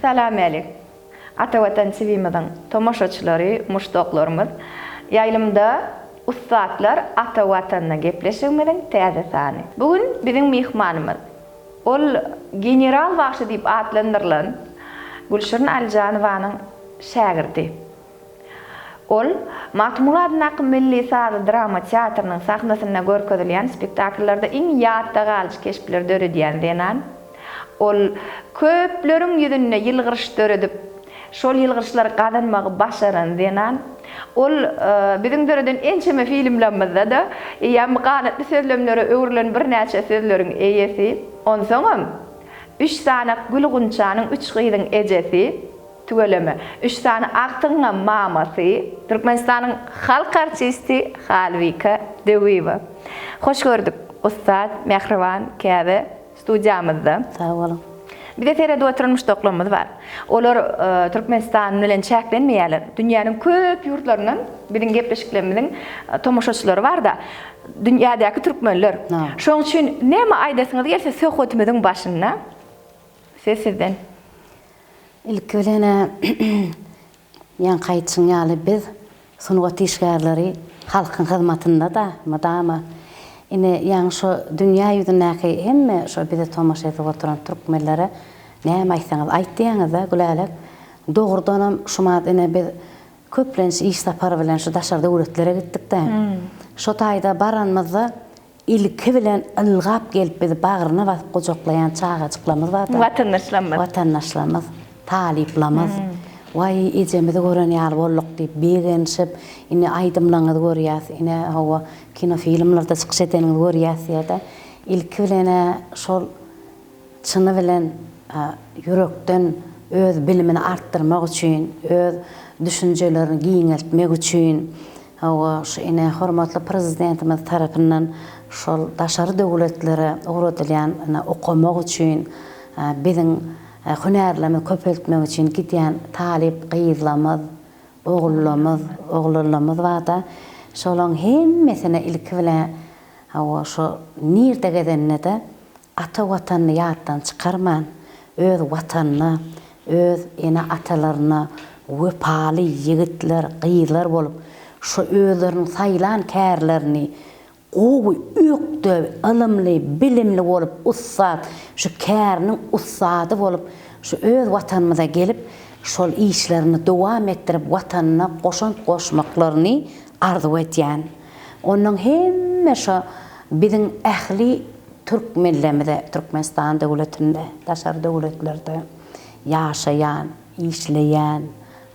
Assalamu alaykum. Ata Vatan TV'mizin tomoşaçylary, muşdoklarymyz. Ýaýlymda ustadlar Ata Vatanna gepleşigimiziň täze sany. Bugün biziň mihmanymyz. Ol general bagşy diýip atlandyrylan Gülşirin Aljanowanyň şagirdi. Ol Matmurad Nakym Milli Sazy Drama Teatrynyň sahnasyna görkezilýän spektakllarda iň ýatda galyjy keşpler döredýän denan. Ol köpleriň ýüzüne ýylgyryş döredip, şol ýylgyryşlary gazanmagy başaran denan. Ol biziň döreden ençeme filmlerimizde de ýa maqalatly sözlemlere öwrilen birnäçe sözleriň eýesi. Onsoňam 3 sanak Gülgunçanyň 3 gyzyň ejesi tügeleme. 3 sany Aktyňa mamasy, Türkmenistanyň halk artisti Halvika Dewiwa. Hoş gördük Ustad Mehriban Käbe studiýamyzda. Sağ olun. Bir de terede oturmuş doklamız var. Olar Türkmenistan bilen çäklenmeýärler. Dünýäniň köp ýurtlarynyň biziň gepleşiklerimiziň tomoşaçylary bar da. Dünýädäki türkmenler. Şoň üçin näme aýdasyňyz gelse söhbetimiziň başyna. Sizden. İlk bilene yan qayçyň ýaly biz sunugat işgärleri halkyň hyzmatynda da madama ine ýa şu dünýä ýüzündäki hemme şu bize tomoşa edip oturan türkmenlere näme aýtsaňyz aýtdyňyz da gülälek. Dogrudanam şuma ine biz köplenç iş sapary bilen şu daşarda öwretlere gitdik de. Şu taýda baranmyzda ilki bilen ılgap gelip bizi bagyryna basyp gojaklayan çağaçyklarymyz bar da. Watandaşlarymyz, taliplarymyz. Vay ejemizi gören ýaly bolluk diýip begenşip, ine aýdymlaňyzy görýäs, ine hawa kino filmlerde çykyş edeniňizi görýäs da. Ilki bilen şol çyny bilen yürekden öz bilimini arttırmak üçin, öz düşünjelerini giňeltmek üçin hawa şu ine hormatly prezidentimiz tarapyndan şol daşary döwletlere öwredilýän okumak üçin biziň hünärlerimizi köpeltmek üçin gidýän talip gyzlarymyz, ogullarymyz bar da. Şolaň hemmesine ilki bilen hawa şu nirde gedenne de ata watanyny ýatdan çykarman, öz watanyna, öz ene atalaryna wepaly ýigitler, gyzlar bolup şu özleriniň saýlan kärlerini gowy ökdö, ilmli, bilimli bolup ussat, şu kärniň ussady bolup şu öz watanymyza gelip şol işlerini dowam etdirip watanyna goşan goşmaklaryny arzu etýän. Onuň hemme şu biziň ähli türkmenlerimize, Türkmenistan döwletinde, daşary döwletlerde ýaşaýan, işleýän,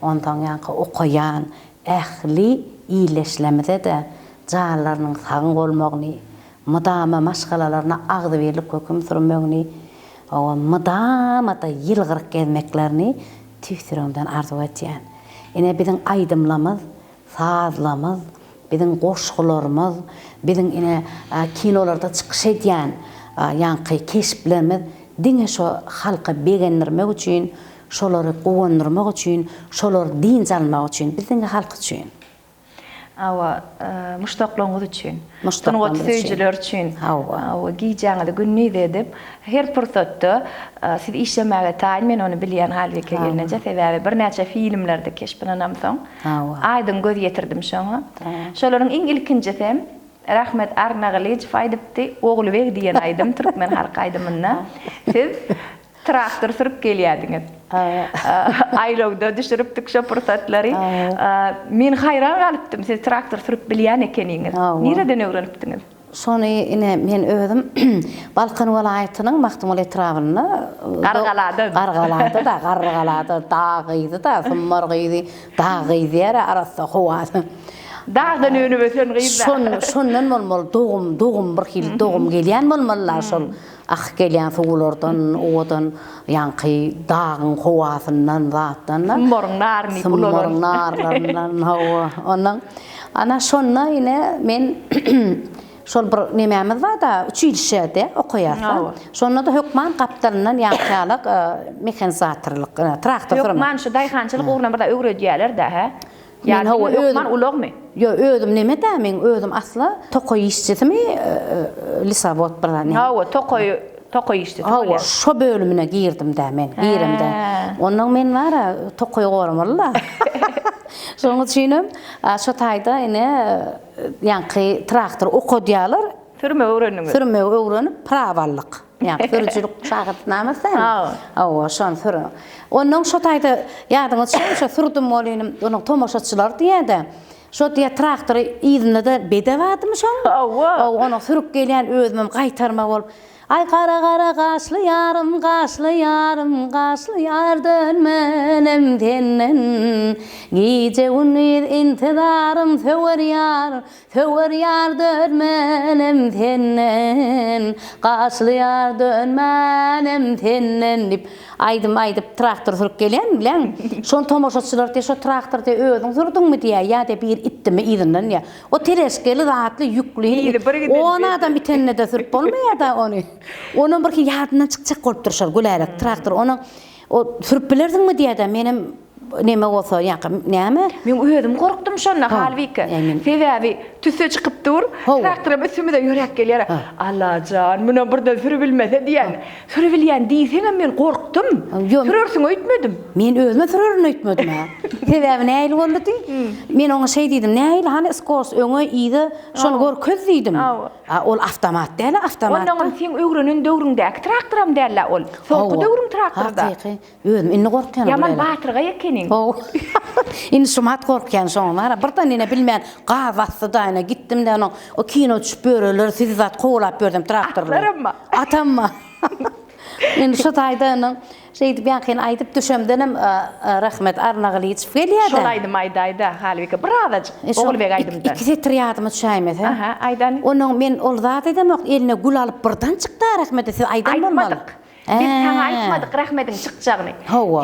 ondan ýa okuyan ähli iýleşlerimize de jarlarynyň sagyň bolmagyny, mydama maşgalalaryna agdy berilip köküm sürmegini, o mydama da ýylgyryk gezmeklerini tüýsürüňden arzu etýän. Ine biziň aýdymlarymyz, sazlarymyz, biziň goşgularymyz, biziň ine kinolarda çykyş edýän ýanky keşplerimiz diňe şu halka begendirmek üçin, şolary gowandyrmak üçin, şolary din salmak üçin, biziň halk üçin. Awa muşdoklaryňyz üçin, sunugat söýjiler üçin, awa giýjaňyzy günnüde edip, her pursatda siz işlemäge taýin men onu bilýän halbeke gelneje sebäbi birnäçe filmlerde keşplenenamsoň, aýdym göz ýetirdim şoňa. Şolaryň iň ilkinjisi Rahmet Arnaglyj faýdypdy, Oglubek diýen aýdym türkmen halk aýdymyna. Siz traktor sürüp gelýärdiňiz. Aýlawda düşüripdik şu pursatlary. Men haýran galypdym, siz traktor sürüp bilýän ekeniňiz. Nereden öwrenipdiňiz? Şonu ine men özüm Balkan welaýatynyň Maktumul etrawyny gargalady da, dagydy da, summargydy, dagydy arasy howady. Dağdan önüme sen gıyda. Şondan bolmaly dogum bir hil dogum gelýän bolmalylar şol ak gelýän suwlardan, owadan, ýanky dağyň howasyndan, zatdan. Summarlaryndan hawa. Ana şonna ine men şol bir nemämiz bar da 3 ýyl şerde okuýarsa. Şonda da hökman kaptalyndan ýankalyk mekanizatorlyk, traktor sürmek. Hökman şu daýhançylyk ugruna bir da öwredýärler da ha. Men hawa hökman ulagmy? Yo özüm neme da men özüm asla tokoy işçisimi Lisabot bilen. Hawa tokoy Toqoy işte. Hawa şo bölümüne girdim de men, girimde. Ondan men var toqoy gormalla. Şoňa düşünüm, şo taýda ine ýanky traktor okudiýalar, Sürme öğrenimi. sürme öwrenip pravallyk. Ýani sürüjülük şagyrdnamasan. Hawa şon sürü. Ondan şo taýda ýadyňyz şo sürdüm bolynym, onuň tomoşaçylar diýende. Şo diýe traktory ýygyny da bedewadymy şoň? Hawa. Onu sürüp gelýän özümem gaýtarma bolup ay kara kara kaşlı yarım, kaşlı yarım, kaşlı yar dönmenem tenden. Gece gündüz intidarım söver yar dönmenem tenden. Kaşlı yar dönmenem tenden dip aydyp traktor sürüp gelýän bilen. Şon tomoşaçylar diýe şo traktor diýe özüň sürdüňmi diýe ýa-da bir itdimi ýygynden ýa. O tereskeli zatly ýükli. Ona adam bitenne de sürüp bolmaýar da onu. Onun bir ýadyndan çykjak bolup durşar gülerek traktor onu o sürüp bilerdiňmi diýe-de menim neme bolsa ýa näme? Men özüm gorkdum şonda halbiki. Sebäbi tüse çykyp dur, traktora üstüme ýörek gelýär. Allajan, muna birde sürüp bilmese diýen. Sürüp bilýän diýseň men gorkdum. Sürersiň öýtmedim. Men özüme sürerni öýtmedim ha. Sebäbi näil boldy? Men oňa şey diýdim, näil hani skors öňe ýydy, şonu görköz diýdim. Ol avtomat däl, avtomat. Ondan sen öwrenen döwrüňdäki traktoram däl ol. Soňky döwrüň traktorda. Hakyky. Özüm inni gorkýan. Yaman batyrga ýekenin. Inni şumat gorkýan şoňlar. Birden ine bilmän gawasy da ine gitdim de onu o kino düşüp böreler sizi zat gowlap berdim traktorla. Atamma. Indi şu taýda şeydi ben aýdyp düşemdenem rahmet Arnagylyç gelýärdi. Şol aýdym aýda halbiki bir adajyk Oglbek aýdymda. İki setri ýadyma düşäýmez ha. Aha, aýdan. Onuň men ol zat edemok eline gul alyp birden çykdy rahmet siz aýdan bolmaly. Biz sana aýtmadyk rahmetiň çykjagyny.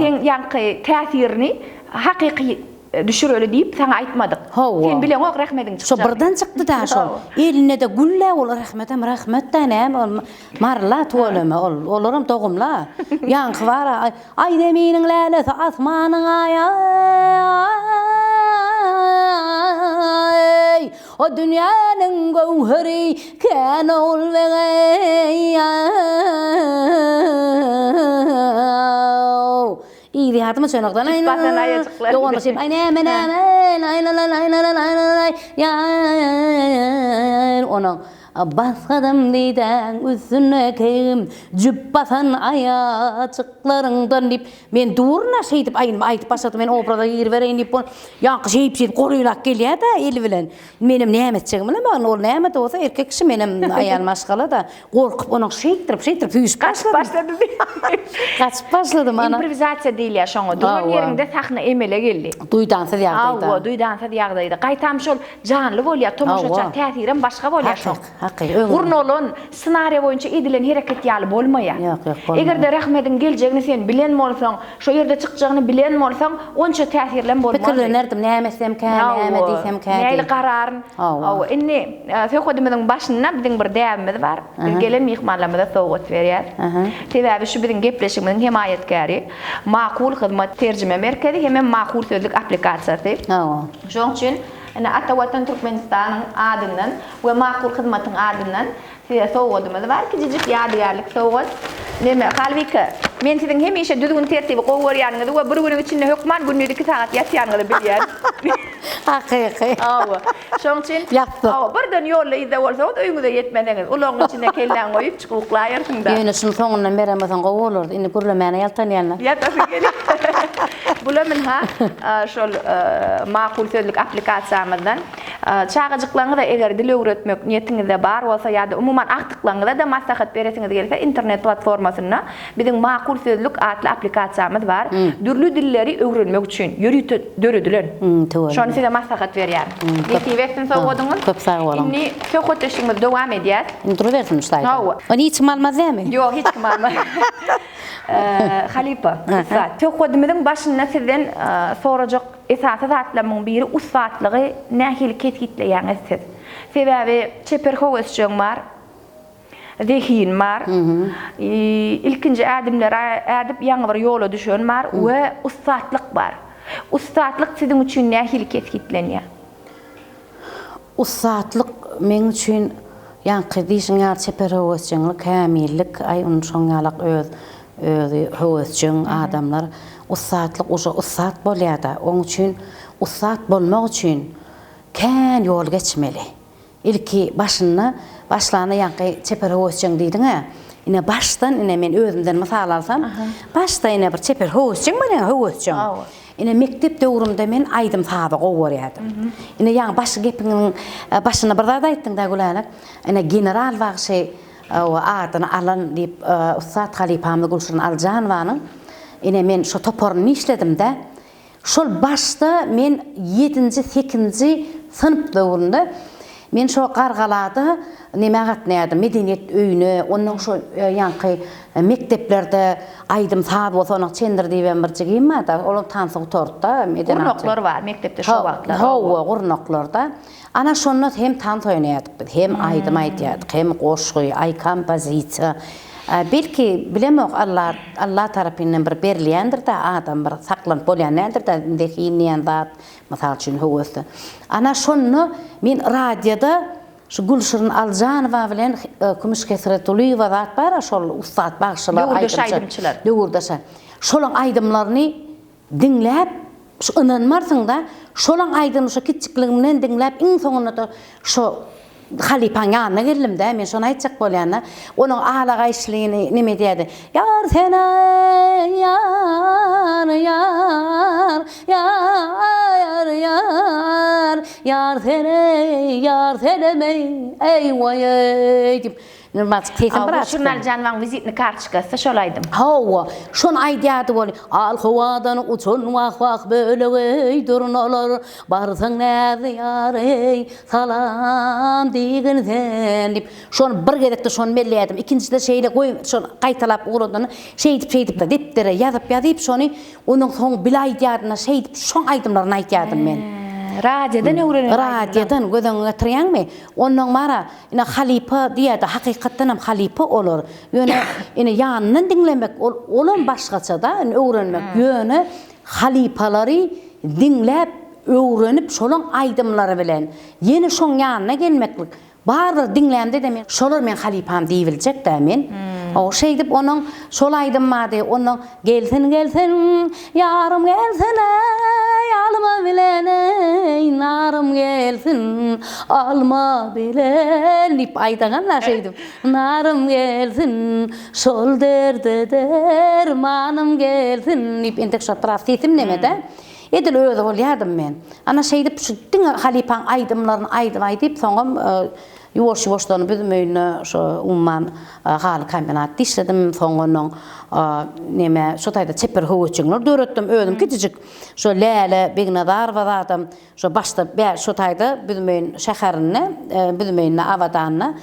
Sen ýanky täsirini hakyky düşüreli diýip sana aýtmadyk. Sen bilen ok rahmetiň çykjagyny. Şo birden çykdy da şol. Eline de gulle ol rahmetem rahmet da näme marla tolama olaram dogumla. Ýanky bara ay deminiň lälesi asmanyň ay o dünýäniň gowheri kän ol vegey. İyi hatıma çönokdan ay onu şey ay näme onu baskadım diýden üstüne kelim jübbasan ayaçyklaryňdan dip men durna şey dip aýdyp başladım men obrada ýer bereýin dip ýanky şeyip goruýlak gelýär da eli bilen menim nämetçigim bilen ol nämet bolsa erkek kişi menim aýal maşgala da gorkup onu şeytirip hüýüş başlady. Kaçıp başladım ana. Improvizasiýa diýilýär şoňa. Durun ýerinde sahna emele geldi. Duýdansa ýagdaýda. Awa, duýdansa ýagdaýda. Gaýtam şol janly bolýar, tomoşaça täsirim başga bolýar şoň. Gurnolun senariýa boýunça edilen hereket ýaly bolmaýar. Egerde rahmetiň geljegini sen bilen bolsaň, şo ýerde çykjagyny bilen bolsaň, onça täsirlen bolmaz. Pikirlenerdim, näme etsem kän, näme diýsem kän. Näle gararyn. Awa, inni söhbetimiziň başynda biziň bir däwimiz bar. Gelen mihmanlarymyza sowgat berýär. Sebäbi şu biziň gepleşigimiziň hem aýatkary, makul hyzmat terjime merkezi hem makul sözlük aplikasiýasy. Şoň üçin Ata Watan Türkmenistanyň adyndan we makul hyzmatyň adyndan size sowgadymyz bar. Kijijik ýadygarlyk sowgat. Neme halbiki men siziň hemişe düzgün tertibi gowurýanyňyzy we bir güniň içinde hökman günlük 2 saat ýatýanyňyzy bilýär. Hakyky. Awa. Şoň üçin awa birden ýolda izle bolsa öýüňize ýetmediňiz. Ulagyň içinde kellen goýup çykyp uklaýarsyň da. Ýöne şunu soňundan beremesen gowulurdy. Indi gürlemäne ýaltanýarlar. Ýatasy gelýär. Bulamen ha şol makul sözlük aplikasiýamyzdan çağıjyklaryňyza eger dil öwretmek niýetiňizde bar bolsa ýa-da umuman aktyklaryňyza da maslahat beresiňiz gelse internet platformasyna biziň makul sözlük adly aplikasiýamyz bar. Dürli dilleri öwrenmek üçin ýörüýte döredilen. Şonu size maslahat berýär. Ýetiweksin sowgadyňyz. Köp sag bolam. Inni söhbetleşigimiz dowam edýär. Introvertim ştaýda. Ony hiç malmazamy? Ýok, hiç malmaz. Halipa, söhbetimiziň başynda sizden sorajak esasy zatlarymyň biri usatlygy nähili ketgitleýäňiz siz. Sebäbi çeperhoweçjüň bar, zehin bar, ilkinji adımlar adyp ýaňy bir ýola düşen bar we usatlyk bar. Usatlyk siziň üçin nähili ketgitlenýär? Usatlyk men üçin Yankı diýişiňär çeper höwesçiňlik, kämillik, ay onu şoňalak özü höwesçiň adamlar ussatlyk uşa ussat bolýar-da. Oň üçin ussat bolmak üçin kän ýol geçmeli. İlki başlany yankı çeper höwesçiň diýdiň-ä. Ine baştan ine men özümden mysal alsam, başta ine bir çeper höwesçiň bilen höwesçiň. Ine mektep döwrümde men aýdym taby gowurýardym. Ine ýa başy gepiňiň başyna bir zat aýtdyň da gülänek. Ine general wagşy o adyny alan diýip Ustad Halipamly Gülşen Aljanowyň ine men şo toporuny işledim de. Şol başta men 7-nji 8-nji sınıp döwründe men şo gargalady nime gatnaýardym medeniýet öýüne, onuň şo ýanky mekteplerde aýdym taby bolsaň çendir diýen bir jigim var da, ol tansyg tortda medeniýet. Gurnoklar var mektepde şo wagtlar. Hawa gurnoklarda. Ana şonu hem tant oýnaýardyk, hem aýdym aýtýardyk, hem goşgy, ay kompozisiýa. Belki bilemok Allah tarapyndan bir berilýändir da adam bir saklanyp bolýandyr da dehinýän zat, mysal üçin höwesde. Ana şonu men radioda şu Gülşen Aljanowa bilen Kümüş Kesretuliyeva zat bar, şol ustad bagşylar aýdymçylar. Ýogurdaşa. Şolaň aýdymlaryny dinläp, şu inanmarsyň da, şolaň aýdymy şu kiçikligimden dinläp, iň soňunda şu Halipaň ýanyna geldim de, men şonu aýtjak bolýanna, onuň ala gaýşylygyny nime diýdi? Yar sene, yar, yar, yar, yar, yar sene, ey vay diýip nirmaçyk teýsem bir Gülşen Aljanowyň vizitni kartçykasy şol aýdym. Hawa, şonu aýdýardy bol. Al howadan uçun wak bölegi durnalar, barsaň näze ýar ey, salam diýen sen diýip. Şonu bir gedekde şonu mellýärdim. İkinjide şeýle goýup, şonu gaýtalap ugrundan şeýdip da deptere ýazyp şonu onuň soň bilaýdýardyna şeýdip şoň aýdymlaryny aýtýardym men. Radiodan öwrenip. Radiodan gödüň getirýänmi? Onuň mara ine halipa diýýärdi, hakykatdan hem halipa olur. Ýöne ine ýanyndan dinlemek olan başgaça da öwrenmek. Ýöne halipalary dinläp, öwrenip şolaň aýdymlary bilen ýene şoň ýanyna gelmeklik. Barby dinlämde de men şolar men halipam diýiljek da men. O şey dip onuň şol aýdymady, onuň gelsin ýarym gelsin alma bilen ey narym gelsin alma bilen dip aýdaganlar şey dip narym gelsin şol derde dermanım gelsin dip entek şo taraf tetim nemede. Edil öýde bolýardym men. Ana şey dip şu halipaň aýdymlaryny aýdyp soňam Ýuwaş-ýuwaşdan bizim öýüne şo umman haly kombinatda işledim. Soňra neme şo taýda çeper höwetçiňler döretdim özüm kitijik. Şo Läle Begnazar wazatym şo başda şo taýda bizim öýün şäherine, bizim öýüne awadanyna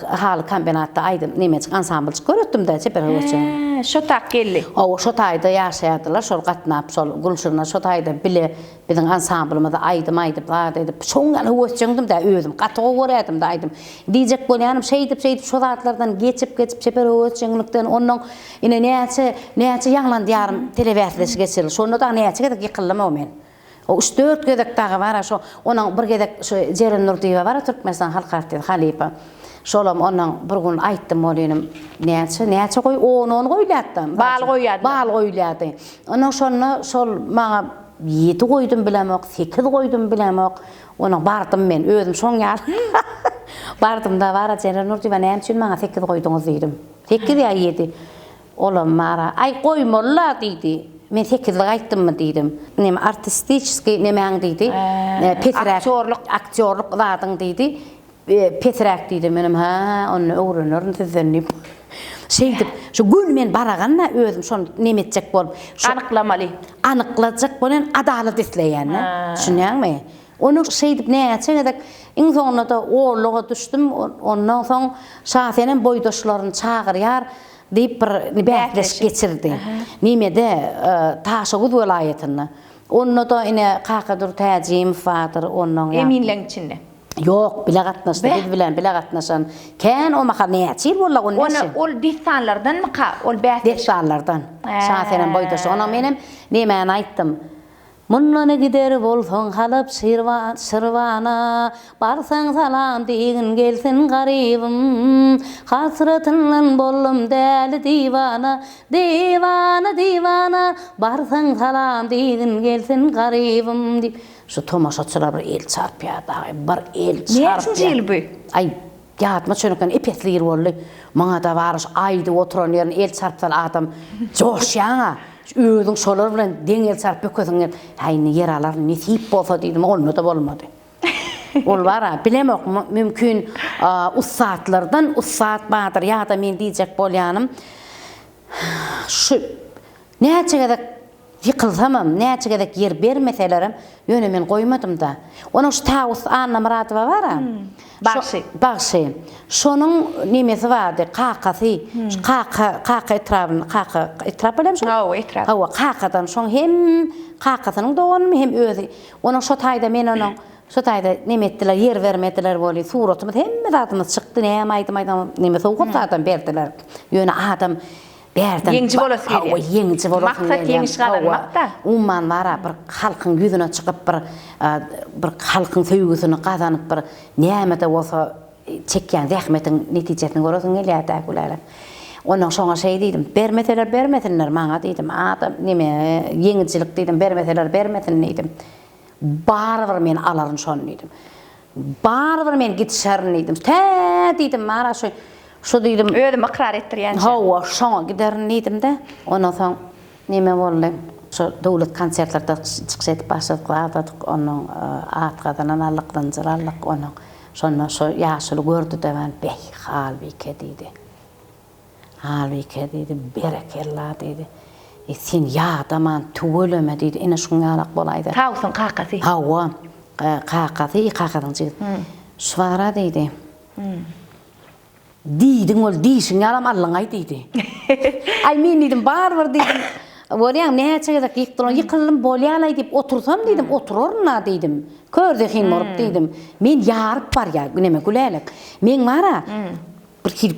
haly kombinatda aýdym nemeci ansamblçy göretdim da çeper höwetçiň. Şo tak geldi. O şo taýda ýaşaýardylar, şol gatnap şol Gülşen'e şo taýda bile bizim ansamblymyzda aýdym aýdyp şoňal höwetçiňdim da özüm gaty gowurýardym da aýdym. Diýjek bolýanym şeýdip şo zatlardan geçip çeper höwetçiňlikden onuň ine näçe ýaglan diýarym telewiziýasy geçiril. Şonu da näçe gedek ýykylma men. O 3-4 gedek dagy bar, şo onuň bir gedek şo Jeren Nurdiýewa bar, Türkmenistan halk artisti Halipa. Şolam onuň bir gün aýtdym bolýanym näçe goý onu goýlatdym. Bal goýlady. Onuň şol maňa 7 goýdum bilemok, 8 goýdum bilemok. Onuň bardym men özüm şoň ýaly. Bardym da bara Jeren Nurdiýewa näme üçin maňa 8 goýdyňyz diýdim. 8 ýa 7. Olam mara ay goýmalla diýdi. Men 8 aýtdymmy diýdim. Neme artistiski nemeň diýdi. Aktyorluk zadyň diýdi. Petrak diýdi menim onu öwrenirdim sizdenip. Şeýdip şu gün men baraganna özüm şonu nemetjek bolup anyklajak bolan adalet isleýänler. Düşünýärmi? Onu şeýdip näçe gedek iň soňunda oğluğa düşdüm. Ondan soň şahsenen boýdaşlaryny çagyrýar diýip bir bätleş geçirdi. Nimede Taşaguz welaýatyny. Onu da ine Kakadur Täjimiw wadyr onuň. Eminleň içinde. Yok, bile gatnaşdy, biz bilen bile gatnaşan. Kän o maha näçe ýyl bolla onu näçe? Ol dehsanlardan mı ka? Ol bätleş. Dehsanlardan. Şahsenen boýdaş. Ona menim nemäni aýtdym. Munlana gider bolsaň halyp şirwana barsaň salam diýin gelsin garybym hasratynyň bollum däli divana barsaň salam diýin gelsin garybym diýip şu tomaşaçylar bir el çarpýar bir el çarpýar. Ne bu? Ay ýatma çönükden epetligir boldy. Maňa da barış aýdy oturan ýerin el çarpsal adam joşýaňa özüň şolar bilen deňel çarp böküňe haýny yer alar nesip bolsa diýdim olmady bolmady. Ol bara bilemek mümkün ussatlardan ussat badyr ýa-da men diýjek bolýanym şu näçegede yıkılsamam, näçegede yer bermeselerim ýöne men goýmadym da. Onuň şu Tawus Anna Muradowa bara. Bagşy. Şonuň nimesi bardy, kakasy. Kaka etrap bilen şu. Hawa kakadan şoň hem kakasynyň dogany hem özü. Onuň şu taýda men onuň şu taýda nimetdiler, yer bermediler boli, suratymy hemme zatymyz çykdy, näme aýdym, nime sowgup zaten berdiler. Ýöne adam berden. Yeňçi bolasy gelýär. Hawa yeňçi bolasy gelýär. Maksat yeňçi galanmakda. Umman bara bir halkyň ýüzüne çykyp bir halkyň söýgüsini gazanyp bir näme-de bolsa çekýän zähmetiň netijesini göresiň gelýär da gulara. Onuň şoňa şey diýdim, bermeseler maňa diýdim. Adam nime yeňçilik diýdim, bermeseler diýdim. Barbyr men alaryn şonu diýdim. Barbyr men gitşärin diýdim. Diýdim mara şu diýdim. Özüm ikrar etdirýän. Hawa şoňa giderin diýdim de. Ondan soň nime boldy? Şu dowlat konsertlarda çykyş etip başladyk. Onuň atgadan alykdan jyrallyk onuň. Şonu şu ýaşyly gördü de ben bey halbike diýdi. Halbike diýdi, berekella diýdi. Sen ýa-daman tüweleme diýdi. Ene şuňalak bolaýdy. Tawusyň kakasy. Hawa kakasy, kakasyň jygy. Şwara diýdi. Diýdiň ol diýşiň ýalam Allahy diýdi. Ay men diýdim barbyr diýdim. Bolýan näçegede ýykylym bolýalay diýip otursam diýdim, oturarna diýdim. Körde hin borup diýdim. Men ýaryp bar ýa, neme gülälik. Men bara bir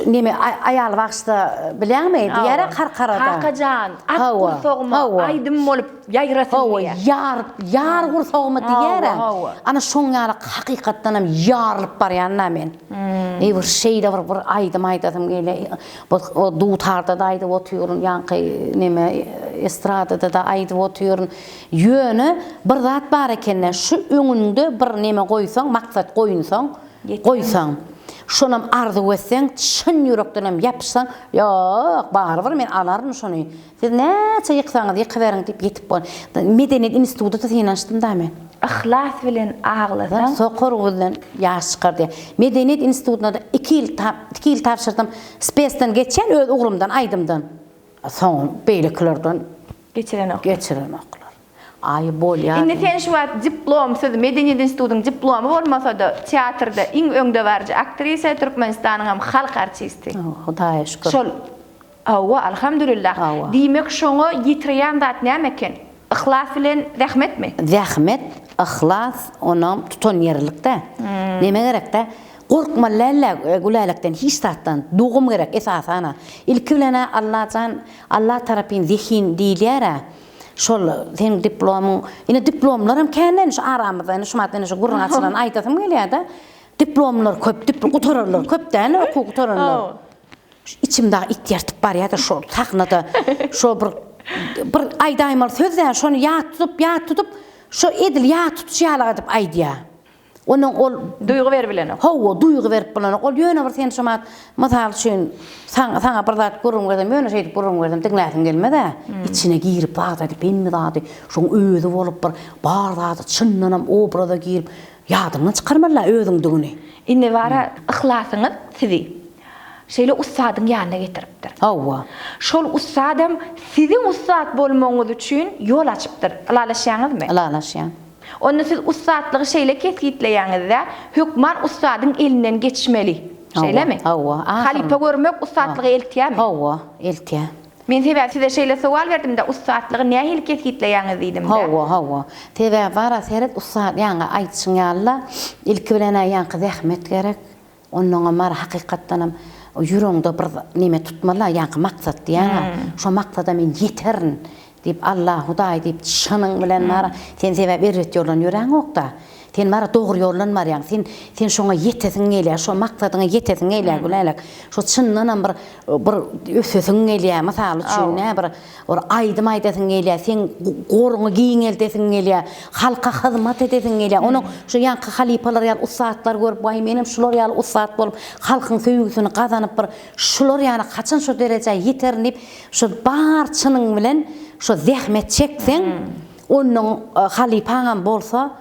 neme aýal wagtda bilýärmi? Diýere karkarada. Kakajan, at gursagma, aýdym bolup ýaýrasyn diýär. Ýar gursagma diýere. Ana şoňaly hakykatdan hem ýaryp barýanna men. Bir şeyde bir aýdym gele. O dutarda da aýdyp oturýaryn, ýanky neme estradada da aýdyp oturýaryn. Ýöne bir zat bar ekenne, şu öňünde bir neme goýsaň, maksat goýsaň. Şonam arzu etsen, çyn yürekden hem yapsan, yok, barbyr men alaryn şonu. Siz näçe ýyksaňyz ýykyberin diýip ýetip bol. Medeniyet institutunda synanyşdym da men. Ihlas bilen aglasaň, sokor bilen ýaş çykardy. Medeniyet institutunda da 2 ýyl tapşyrdym. Spesden geçen öz ugrumdan, aýdymdan. Soň beýleklerden geçiren oklar. Ay bolýar. Indi sen şu wagt diplom, söz Medeniyet institutynyň diplomy bolmasa da teatrda iň öňde barjy aktrisa Türkmenistanyň hem halk artisti. Hudaýa şükür. Şol hawa alhamdulillah. Diýmek şoňa ýitirýän zat näme-ken? Ihlas bilen rahmetmi? Rahmet, ihlas, onam tutan ýerlikde. Neme gerekde? Korkma lalla gülälikden hiç zatdan dugum gerek esasana. İlki bilen Allah tarapyn zihin diýilýär. Şol sen diplomu, ine diplomlarym kenden şu aramyzda, şu matny şu gurrun açylan aýtasym gelýär da. Diplomlar köp, gutararlar, köpden okuw gutararlar. İçimde ihtiýartyp barýar da şol sahnada şol bir aýdaýmal sözler şonu ýat tutup şu edil ýat tutuşýarlar diýip aýdýar. Onuň ol duýgy berip bilen. Hawa duýgy berip bilen. Ol ýöne bir sen şomat mysal üçin saňa bir zat gurrun berdim, ýöne şeýdi gurrun berdim, diňläsim gelmedi. İçine girip bagda diýip benmi zady, şoň özü bolup bir bar zady çynlanam obrada girip ýadymdan çykarmarlar özüňdigini. Indi bara ihlasyňyz sizi şeýle ustadyň ýanyna getiripdir. Hawa. Şol ustadym siziň ustad bolmagyňyz üçin ýol açypdyr. Alalaşýaňyzmy? Alalaşýan. Onu siz ustadlygy şeýle kesgitleýäňizde hükman ustadyň elinden geçmeli. Şeýlemi? Hawa. Halipa görmek ustadlygy eltýärmi? Hawa, eltýär. Men size şeýle sowal berdim de ustadlygy nähili kesgitleýäňiz diýdim de. Hawa. Tebe bara seret ustad ýa-ni aýtsyň ýa-Allah, ilki bilen ýa-ni zähmet gerek. Onuň mar hakykatdan ýüreğinde bir nime tutmalar, ýa-ni maksat diýär. Şo maksada men ýeterin deyip Allah Huday deyip şının bilen mara sen sebep erret yollan yören ok da. Sen mara doğru yollan mar yani sen şoňa ýetesin gelýär, şo maksadyňa ýetesin gelýär gülenlik. Şo çynnynan bir ösesin gelýär, masaly üçin bir aýdym aýdasyň gelýär, sen goruňy giňeldesin gelýär, halka hyzmat edesin gelýär. Onuň şu ýanky halipalar ýaly ustaatlar görüp, "Vay menim şular ýaly ustaat bolup, halkyň söýgüsini gazanyp bir şular ýaly kaçan şu derejä ýeterin" diýip, şu bar çynyň bilen şu zähmet çeksen, onuň halipaňam bolsa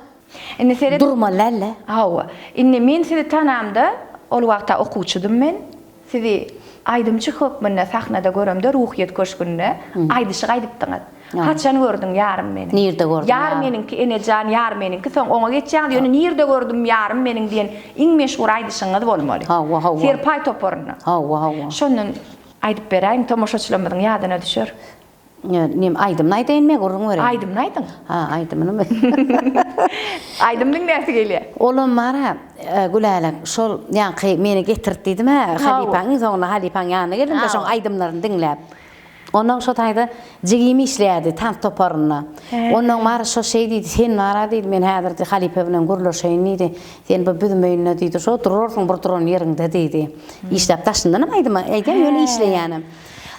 Indi seni durma lalle. Hawa. Indi men sizi tanamda, ol wagtda okuwçydym men. Sizi aýdym çykyp menne sahnada göremde ruhyet köşkünde aýdyşy gaýdypdyňız. Haçan gördüň ýarym meni? Nirde gördüm? Ýar meniňki enejan, ýar meniňki soň oňa geçýän ýöne nirde gördüm ýarym meniň diýen iň meşhur aýdyşyňyz bolmaly. Hawa. Serpay toporuny. Hawa. Şonun aýdyp beräýin, tomoşaçylarymyň ýadyna düşer. Nem aýdym naýdaýyn me gurrun berem. Aýdym naýdyň? Ha, aýdymyny me. Aýdymdyň näse gelýär? Olam mara gülälik şol ýanky meni getirtdidim ha, halipaň soňra halipaň ýanyna geldim de şoň aýdymlaryny diňläp. Onuň şo taýda jigimi işleýärdi tam toparyna. Onuň mara şo şey diýdi, sen mara diýdi, men häzir halipa bilen gurlaşaýyn diýdi. Sen bu büdümeýine diýdi, şo durursyň bir duran ýerinde diýdi. İşläp taşyndan aýdym, aýdym ýöne işleýänim.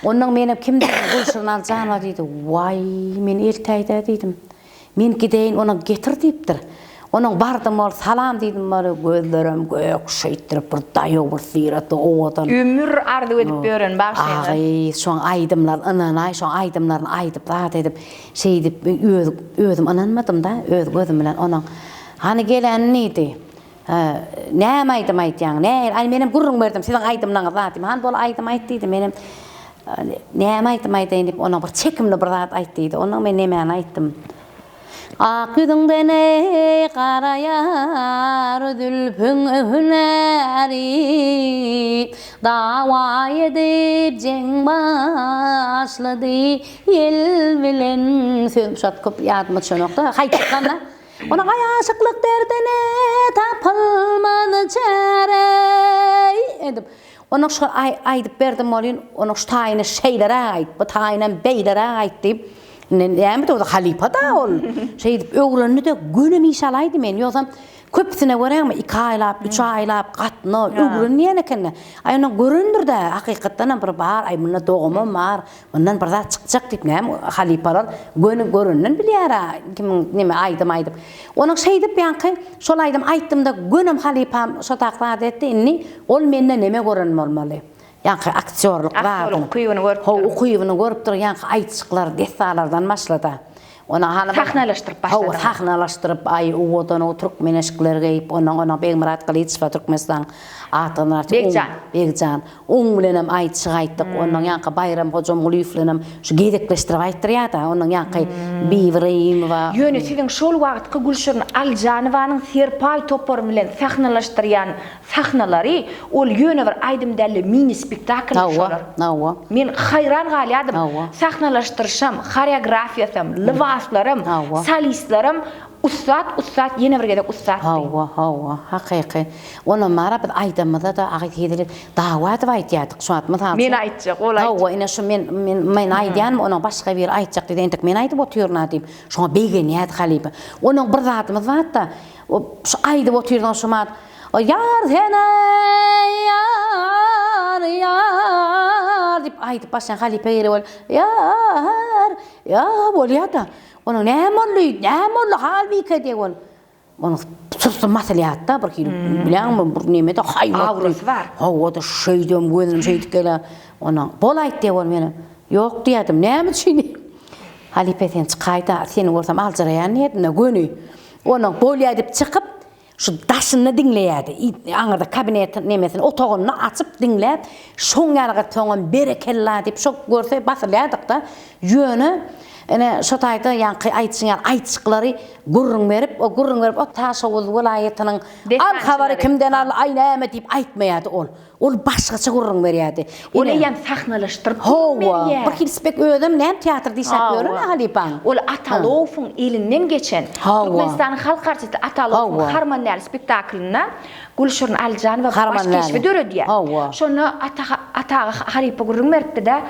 Onuň menim kimdir gulşyryny aljana diýdi. Vay, men eltäýde diýdim. Men gideýin ona getir diýipdir. Onuň bardym ol salam diýdim, mara gözlerim gök şeýtirip bir daýok bir siratda owadan. Ömür ardy edip beren başlaýan. Ay, şoň aýdymlar anaňy, şoň aýdymlaryny aýdyp zat edip, şey edip özüm ananmadym da, öz gözüm bilen onuň. Hani gelen nidi? Näme aýdym aýtýan? Näme? Menim gurrun berdim, siziň aýdymlaryňyz zatym. Han bol aýdym aýtdydy menim. Näme aýtym aýdyn diýip ona bir çekimli bir zat aýtdydy. Onuň men näme aýtdym? Akıdın ey qarayar dülpün hüneri dava edip jeng başladı yel bilen söýüp köp ýadyma düşenokda haýçykanda ona gaýaşyklyk derdine tapylmady çare edip ona şu aýdyp berdim bolýan ona şu taýyny şeýlere aýt bu taýynan beýlere aýt diýip näme de halipa da ol. Şey edip öwrenni de gönüm işalaydy men. Ýoksam köpsine göränmi 2 aýlap, 3 aýlap gatna öwrenni ýene kenne. Ay onu göründir de hakykatdan bir bar ay munda dogumam bar. Ondan bir zat çykjak diýip näme halipalar görünnen bilýär. Kim näme aýdym. Onuň şey edip ýanky şol aýdym aýtdym da gönüm halipam şo taklad etdi. Inni ol menden näme görünmä bolmaly. Ýanky aktyorluk var. Okuýuny görüpdir, ýanky aýtçyklar desalardan başlada. Ona hana sahnalaşdyryp başlady. Sahnalaşdyryp ay owadan o türkmeneskler geyip ona Begmurat Galyçew Türkmenistan atyny Begjan. Oň bilen hem aýtçyk aýtdyk. Onuň ýanky Bayram Hojam Guliýew bilen şu gedekleşdirip aýtdyrýar da. Onuň ýanky Biwreýim we ýöne siziň şol wagtky Gülşirin Aljanowyň Serpay topar bilen sahnalaşdyrýan sahnalary ol ýöne bir aýdym däli mini spektakl şolar. Men hayran galýadym. Sahnalaşdyrşam, koreografiýasam, libaslarym, solistlarim ustad ýene bir gedek ustad. Hawa, hakyky. Ona mara bir aýdymda da aýdylar, dawat aýtýardyk. Şu atma. Men aýtjak, ol aýtjak. Hawa, ine şu men aýdýan, ona başga bir aýtjak diýendik. Men aýdyp oturýarna diýip. Şoňa begenýät halipa. Onuň bir zatymyz bar da, o aýdyp oturýan şoňa yar sene yar diýip aýdyp başan halipa ýere bol. Yar bolýar da. Onu näme oldy halbike diýen. Onu sustum masalyat da bir kilo bilenmi bir näme de haýwat var. O da şeýdem gözüm şeýdik gele. Ona bol aýt diýen menem. Ýok diýdim. Näme düşüni? Halipeten çykaýda seni görsem aljaýan ýerine göni. Onu bol aýdyp çykyp şu daşyny diňleýärdi. Aňarda kabinet nemesini otagyny açyp diňläp, şoň ýarga toňam berekella diýip şok görse basylýardyk da ýöne ene şo taýda ýanky aýtçyklary gurrun berip o Taşawul welaýatynyň al habary kimden al ay näme diýip aýtmaýardy ol. Ol başgaça gurrun berýärdi. Ol ýan sahnalaşdyryp berýär. Bir kilspek ödüm näme teatr diýsek görün halipan. Ol Atalowyň elinden geçen Türkmenistan halk artisti Atalowyň Harmanlar spektaklyna Gülşirin Aljanow baş keşfi döredýär. Şonu ata halipa gurrun beripdi de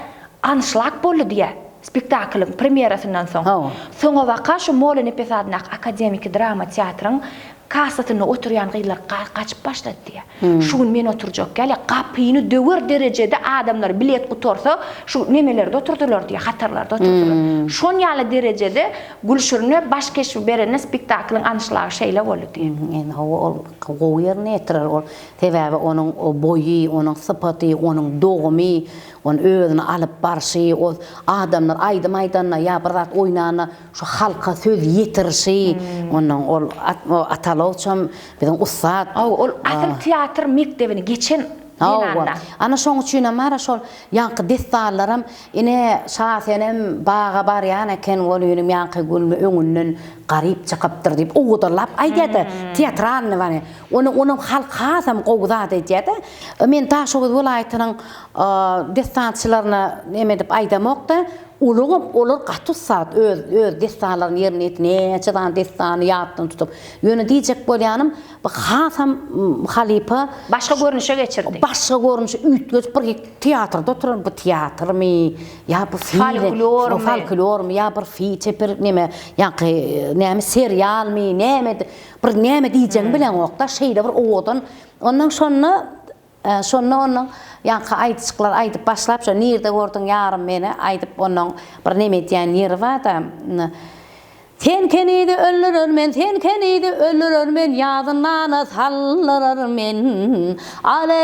anşlak boldy diýär. spektaklın premierasinden soň. Soňa waka şu Molen epizodyna akademik drama teatrın kasatyny oturýan gyýlar gaçyp başlady diýe. Şuň men oturjak gäle gapyny döwer derejede adamlar bilet gutorsa şu nemelerde oturdular diýe, hatarlarda oturdular. Şoň ýaly derejede Gülşürne baş keşif berene spektaklın anşlagy şeýle boldy diýe. Yani ol goýer netler ol sebäbi onuň boýy, onuň sypaty, onuň dogmy, on özüni alyp barşy, o adamlar aýdym aýdanna ýa bir zat oýnana şu halka söz ýetirşi, onuň ol atalawçam biziň ustad. Ol asl teatr mektebini geçen ana şoň üçin mara şol ýanky destalaram ine şasenem baga bar ýa-ni eken bolýanym ýanky gülme öňünden garyp çykypdyr diýip ugdurlap aýdýady teatralny bany onu halka sam gowzat edýärdi. Men taşy welaýatynyň destantçylaryna neme dip aýdamokda olur gatus saat öz destalaryň ýerine etneçedan destany ýatdan tutup ýöne diýjek bolýanym bu hasam halipa başga görnüşe geçirdi. Başga görnüşe ütgöç bir teatrda oturan bu teatrmy ýa bu folklormy ýa bir feature neme ýa näme serialmy näme bir näme diýjek bilen okda şeýle bir owadan ondan sonra onu ýanky aýtışyklar aýdyp başlap şu nirde gördüň ýarym meni aýdyp onuň bir näme diýen ýeri bar da sen kenidi öldürürmen, sen kenidi öldürürmen, ýadyndan sallararmen. Ale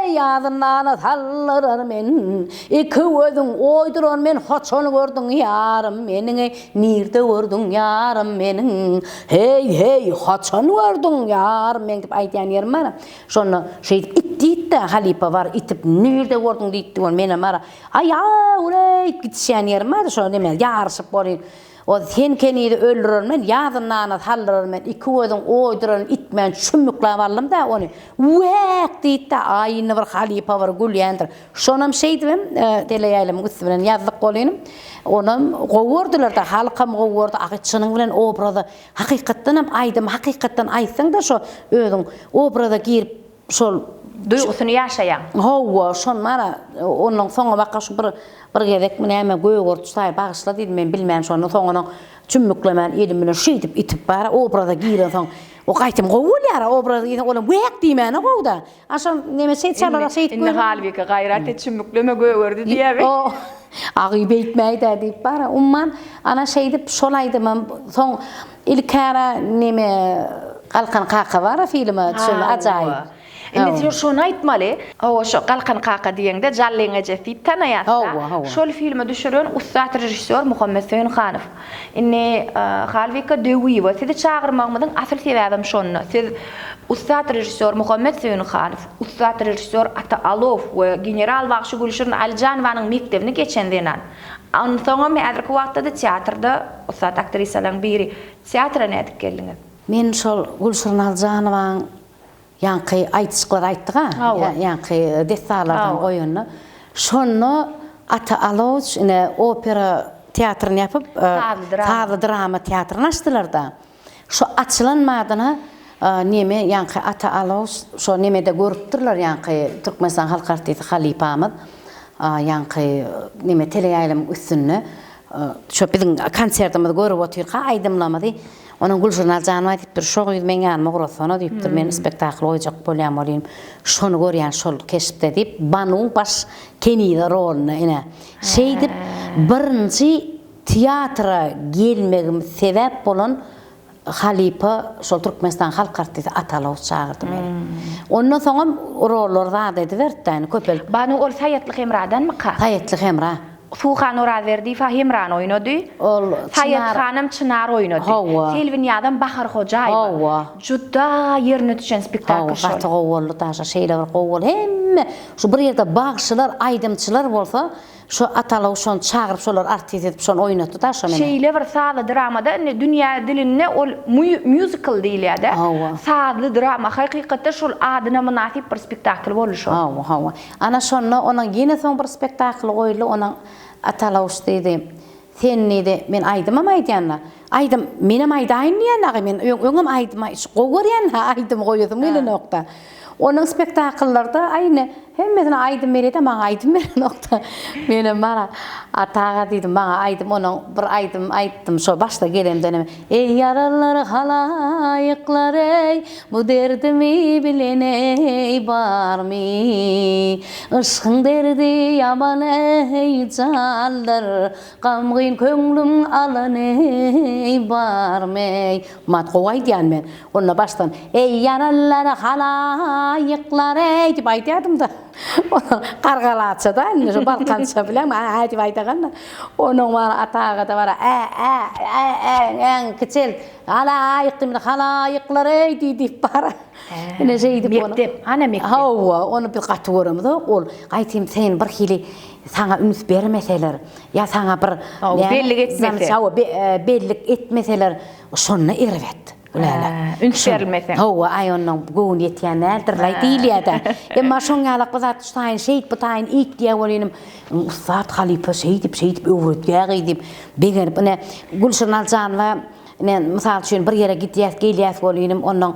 ýadyndan sallararmen. Iki gözüň oýdurarmen, haçan gördüň ýarym meniň, nirde gördüň ýarym meniň. Hey, haçan gördüň ýarym meniň dip aýdýan ýerim bar. Şonu şeýdip itdiýdi de halipa bar, itip nirde gördüň diýdi meni bar. Ulay gitşän ýerim bar, şonu näme ýaryşyp bolýar. O sen kenidi öldürürmen, ýadyndan sallararmen, iki gözüň oýduran itmen çümükläp aldım da onu. Wek diýdi da aýyny bir halipa bar gülýändir. Şonam şeýdim, teleýaýlym üstünden ýazdyk bolýanym. Onam gowurdylar da halkam gowurdy, agyçynyň bilen obraza hakykatdan hem aýdym, hakykatdan aýtsaň da şo özüň obraza girip şol duygusyny ýaşaýan. Hawa şon mara onuň soňa baka şu bir gerek näme göýgür tutay bagyşla diýdim men bilmän şonu soňuna çümmüklemän elim bilen şeýdip itip bara obraza giren soň o gaýtym gowulýar obraza giren olam wek diýmän gowda aşam näme şeýtçalara şeýt Indi halbiki gaýrat et çümmükleme göýgürdi diýäbi. Agyp etmäýdi diýip bara umman ana şeýdip şolaýdym soň ilkara näme galkan kaka bara filmi düşün ajaýyp. Indi şonu aýtmaly, o şu galkan kaka diýende jallyň ejesi tanaýatsa. Şol filmi düşüren ustad rejissor Muhammed Hüseyin Hanow. Indi halbiki dewi we sizi çağırmagymyň asl sebäbim şonu. Siz ustad rejissor Muhammed Hüseyin Hanow, ustad rejissor Ata Alov we general Bagşy Gülşür Aljanowanyň mektebini geçendiňden. Ondan soňra men häzirki wagtda teatrda ustad aktrisalardan biri teatra nädip geldiňiz. Men şol Gülşür Aljanowyň ýanky aýtışyklar aýtdyga, ýanky destalardan goýuny. Şonu Ata Alov ine opera teatryny ýapyp, Sazly drama teatryny açdylar da. Şu açylanmadyna näme ýanky Ata Alov şo nemede görüpdirler ýanky Türkmenistan halk artisti Halipa Ahmet ýanky näme teleýaýlym üstünde şo biziň konsertimizde görüp oturýar, aýdymlamady. Onun Gülşür Aljanow aýdypdyr, şoňy men ýanyma gurasana diýipdir, men spektakl oýjak bolýan bolýym. Şonu görýän şol keşipde diýip, Banuň baş kenidi roluny ine. Şeýdip birinji teatra gelmegim sebäp bolan Halipa şol Türkmenistan halk artisti Ata Alov çağırdy meni. Ondan soňra rollar zat ediberdi, köpel. Banuň ol Saýatlyk Emradanmy ka? Saýatlyk Emra. Suhan Oraverdi Fahimran oynadı. Sayat Hanım Çınar oynadı. Selvinyadan Bahar Hocayev. Juda yerine düşen spektakl şol. Hatta gowully taşa şeýle bir gowul hemme şu bir ýerde bagşylar, aýdymçylar bolsa, şu Ata Alov şonu çağırıp şolar artist edip şonu oynatdy da şonu. Şeýle bir sazly dramada dünýä dilinde ol musical diýilýär-de. Sazly drama hakykatda şol adyna münasip bir spektakl bolýar şol. Ana şonu onuň ýene soň bir spektakl goýuldy, onuň Ata Alov diýdi. Sen neydi men aýdym aýdýanna. Aýdym menem aýdaýyn men öňüm aýdym gowurýan aýdym goýdum bilen nokta. Onun spektakllarda aynı Hemmesine aydım beredi, maňa aydım beren nokta. Menem bana atağa diýdim, maňa aydım, onuň bir aydım aýtdym, şo başda gelemden. Ey yaralar halaýyklar ey, bu derdimi bilen ey barmy? Işkyň derdi ýaman ey jallar, gamgyn köňlüm alan ey barmy? Mat goýdy diýen men. Onda başdan ey yaralar halaýyklar ey diýip aýtýardym da. Qargalatça da, şu balkança bilen, diýip aýtaganda. Onuň bar atağa da bara kiçil halaýykdym halaýyklar ey diýip bara. Ene jeýdi onu. Mektep, ana mektep. Hawa, onu bir gaty görümdi. Ol gaýtym sen bir hili saňa üns bermeseler, ya saňa bir bellik etmeseler. Bellik etmeseler, şonu erwet. Üns berilmese. Hawa aýonyň goň ýetýänler diýilýär. Emma şoňalyk bizat ştaýyn şeýit butaýyn ilk diýe bolynym. Ustad Halipa şeýdip öwretýär diýip begen bune Gülşen Aljan we mysal üçin bir ýere gelýär bolynym onuň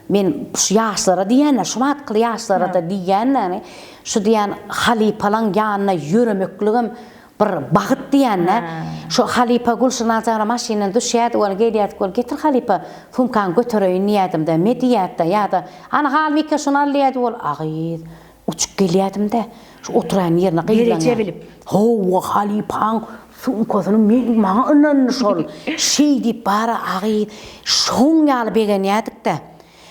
men şu ýaşlara diýenler, şumat kıl ýaşlara da diýenler, şu diýen Halipalan ýanyna ýüremekligim bir bagyt diýenler. Şu Halipa Gülşen Aljan maşynadan düşýärdi, ol gelýärdi, getir Halipa, sumkan götereýin diýädim-de, me diýärdi ýa-da ana halbiki şunu alýardy ol, agyr, uçup gelýärdim-de, şu oturan ýerine gyýlan. Hawa Halipaň sumkasyny men maňa önnen şol şeýdip bara agyr, şoň ýaly begen ýadyk-da.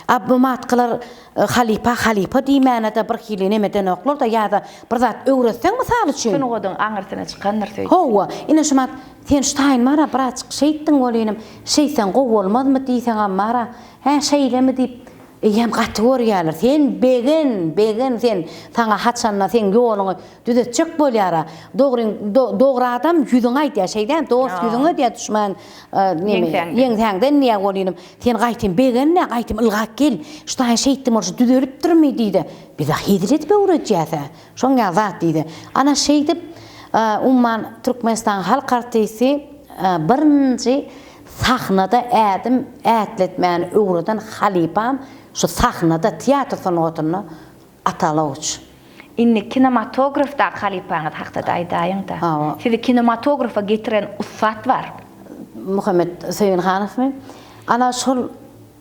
Abba matqalar Halipa diýmänä da bir hili nemeden oklar da ýa-da bir zat öwretseň mysal üçin. Şunu godan aňyrsyna çykandyr söýdi. Hawa, ine şumat sen ştaýyn mara bir açyk şeýtdiň bolynym. Şeýsen gowulmadmy diýsen mara, şeýlemi diýip hem gaty görýärler. Sen begen sen taňa haçanna sen ýoluňy düzetjek bolýara. Dogry adam ýüzüňe aýdýar şeýden, dost ýüzüňe diýär düşman ýeňtäňden niýe bolýnym. Sen gaýtym begenne, gaýtym ylgak gel. Ştaýyn şeýtdim bolsa düzelip durmy diýdi. Bir de hidret öwretýärse. Şoňa zat diýdi. Ana şeýdip umman Türkmenistan halk artisty birinji sahnada ädim ätletmän öwreden Halipam şu sahnada teatr sanatyny atalawç. Inni kinematografda Halipaňy hakda aýdaýyň da. Sizi kinematografa getiren ustad bar. Muhammed Söýünhanow. Ana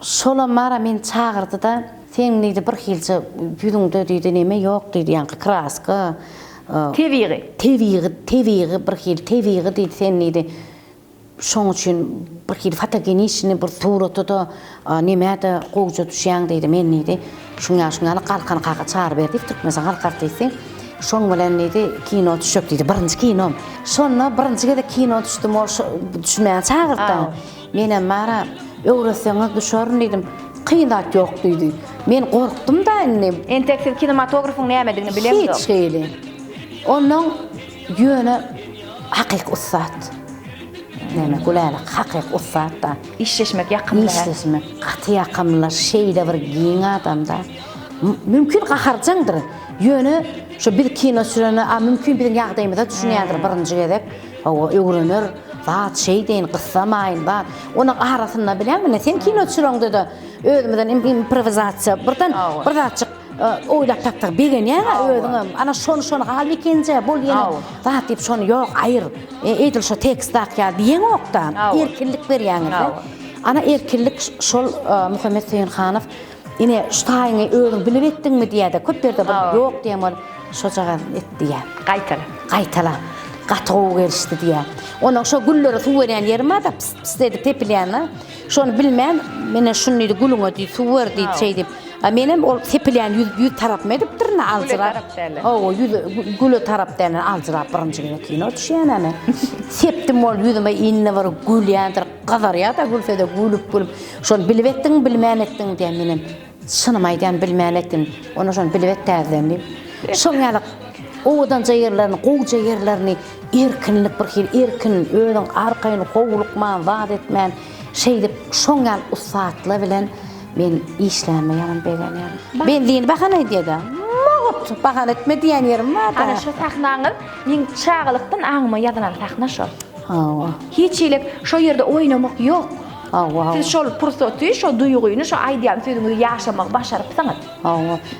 şol mara men çağırdy da sen näde bir hilçe ýüzüňde diýdi neme ýok diýdi ýa-da kraska. Teviri bir hil teviri diýdi sen näde şoň üçin bir hil fotogenişini bir suraty da nämäde gowja düşýän diýdi men näde şuňa galkan gaga çağır berdi Türkmenistan halk artisty şoň bilen näde kino düşüp diýdi birinji kinom şonu birinjige de kino düşdüm düşmän çağırdy menem mara öwreseňe düşer diýdim kynat ýok diýdi men gorkdum da enteksiz kinematografyň nämedigini bilemdi. Hiç şeýle onuň ýöne hakyky ustad. Näme gülälik hakyky ustad da. İşleşmek ýakymlar. İşleşmek, gaty ýakymlar, şeýle bir giň adamda. Mümkin gaharjandyr. Ýöne şu bir kino sürene, mümkin bir ýagdaýymda düşünýärdir birinji gezek. Hawa öwrenir, zat şeýden gysamaýyn bar. Onuň arasyna bilenmi? Sen kino sürende de özümden improvizasiýa birden bir zatçyk oýlap tapdyk begen ýa özüňe ana şonu halbikenje bolýan zat diýip şonu ýok aýyr edil şu tekst ýa diýen okdan erkinlik berýäňiz. Ana erkinlik şol Muhammed Söýünhanow ine ştaýyny özüň bilip etdiňmi diýär-de köp berde ýok diýen şojaga etdi ýa. Gaýtala. Gatyw gelişdi diýär. Onuň şo gülleri suweren ýerime da pis edip tepilýän. Şonu bilmän, mene şunu diýdi gülüňe diýdi, suwer diýdi şeý diýip. Menem ol tepilýän ýüz tarapmy edipdirni aljyrap. O gülü tarapdan aljyrap birinji kino düşýän. Sepdim ol ýüzüme inne bar gülýändir, gadarýa da gülsede gülüp. Şonu bilip etdiň, bilmän etdiň diýen menem. Şunu maýdan bilmän etdim. Onu şonu bilip etdim. Şoňalyk odan ýerlerini, gowja ýerlerini erkinlik bir hil erkin özüň arkaýyny gowlukman, zat etmän şeýdip şoňal ustadly bilen men işläme ýaman begenýär. Ben diýen bahana diýdi. Magt bahana etme diýen ýerim bar. Ana şu sahnaňyz men çağlykdan aňyma ýazylan sahna şol. Hiç ilek şo ýerde oýnamak ýok. Siz şol pursaty, şo duýguny, şo aýdýan sözüňizi ýaşamak başarypsyňyz.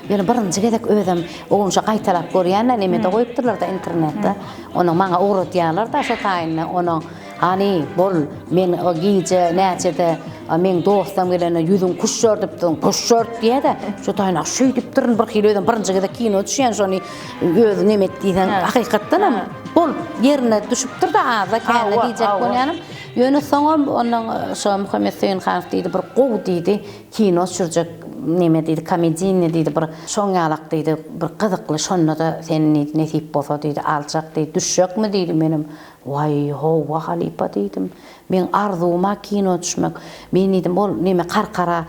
Yani birinji gedek özüm oňça gaýtalap görýän näme de goýupdyrlar da internetde. Onu maňa öwretýärler da şo taýyny onu hani bol men o giýje näçede men dostum bilen ýüzüň kuşşört dipdiň. Kuşşört diýede şo taýyny şeýdipdirin bir hileden birinji gedek kino düşýän şonu öz näme diýsen hakykatdan bol ýerine düşüpdir da aza käne diýjek bolýanym. Ýöne soňam onuň şo Muhammed Hüseyin Hanf diýdi bir gow diýdi kino sürjek näme diýdi komediyny diýdi bir şoňalak diýdi bir gyzykly şonda da sen nesip bolsa diýdi aljak diýdi düşekmi diýdi menim vay ho halipa diýdim men arzuwma kino düşmek men diýdim bol näme qarqara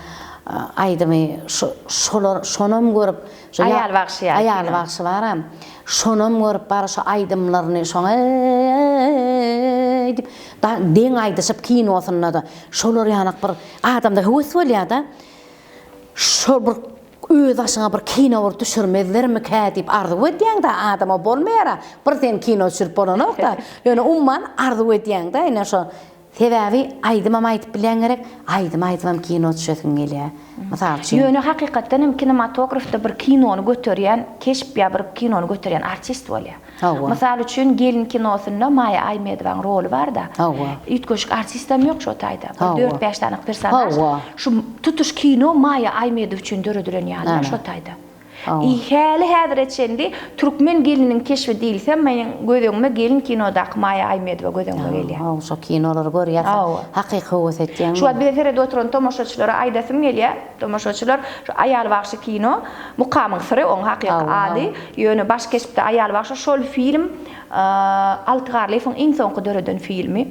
aýdymy şonam görüp Aýal bagşy baram şonam görüp bar şo aýdymlaryny şoňa dip deň aýdyşyp kinosyna da şolar ýanak bir adamda höwes bolýar da şol bir öz aşyňa bir kino bir düşürmezlermi kädip arzuw edýäň da adama bolmaýara bir sen kino düşürüp bolanok da ýöne umman arzuw edýäň da ene şo sebäbi aýdymam aýdyp bilen gerek aýdymam kino düşürsün gelýär. Mysal üçin ýöne hakykatdan hem kinematografda bir kinony göterýän, keşip ýa bir kinony göterýän artist bolýar. Mysal üçin gelin kinosunda Maya Aymedowaň roli bar da. Üýtgeşik artistam ýok şo taýda. 4-5 tanyk personaj. Şu tutuş kino Maya Aymedow üçin döredilen ýaly şo taýda. Häli häzir etçendi türkmen gelininiň keşfi diýilsem meniň gözeňime gelin kinodaky Maya Aymedow gözeňime gelýär. Şo kinolary görýär. Hakyky höwes etýän. Şu bir ferede oturan tomoşaçylara aýdasym gelýär. Tomoşaçylar şu aýal bagşy kino Mukamyň syry oň hakyky ady ýöne baş kesipde aýal bagşy şol film Altıgarlyň iň soňky döreden filmi.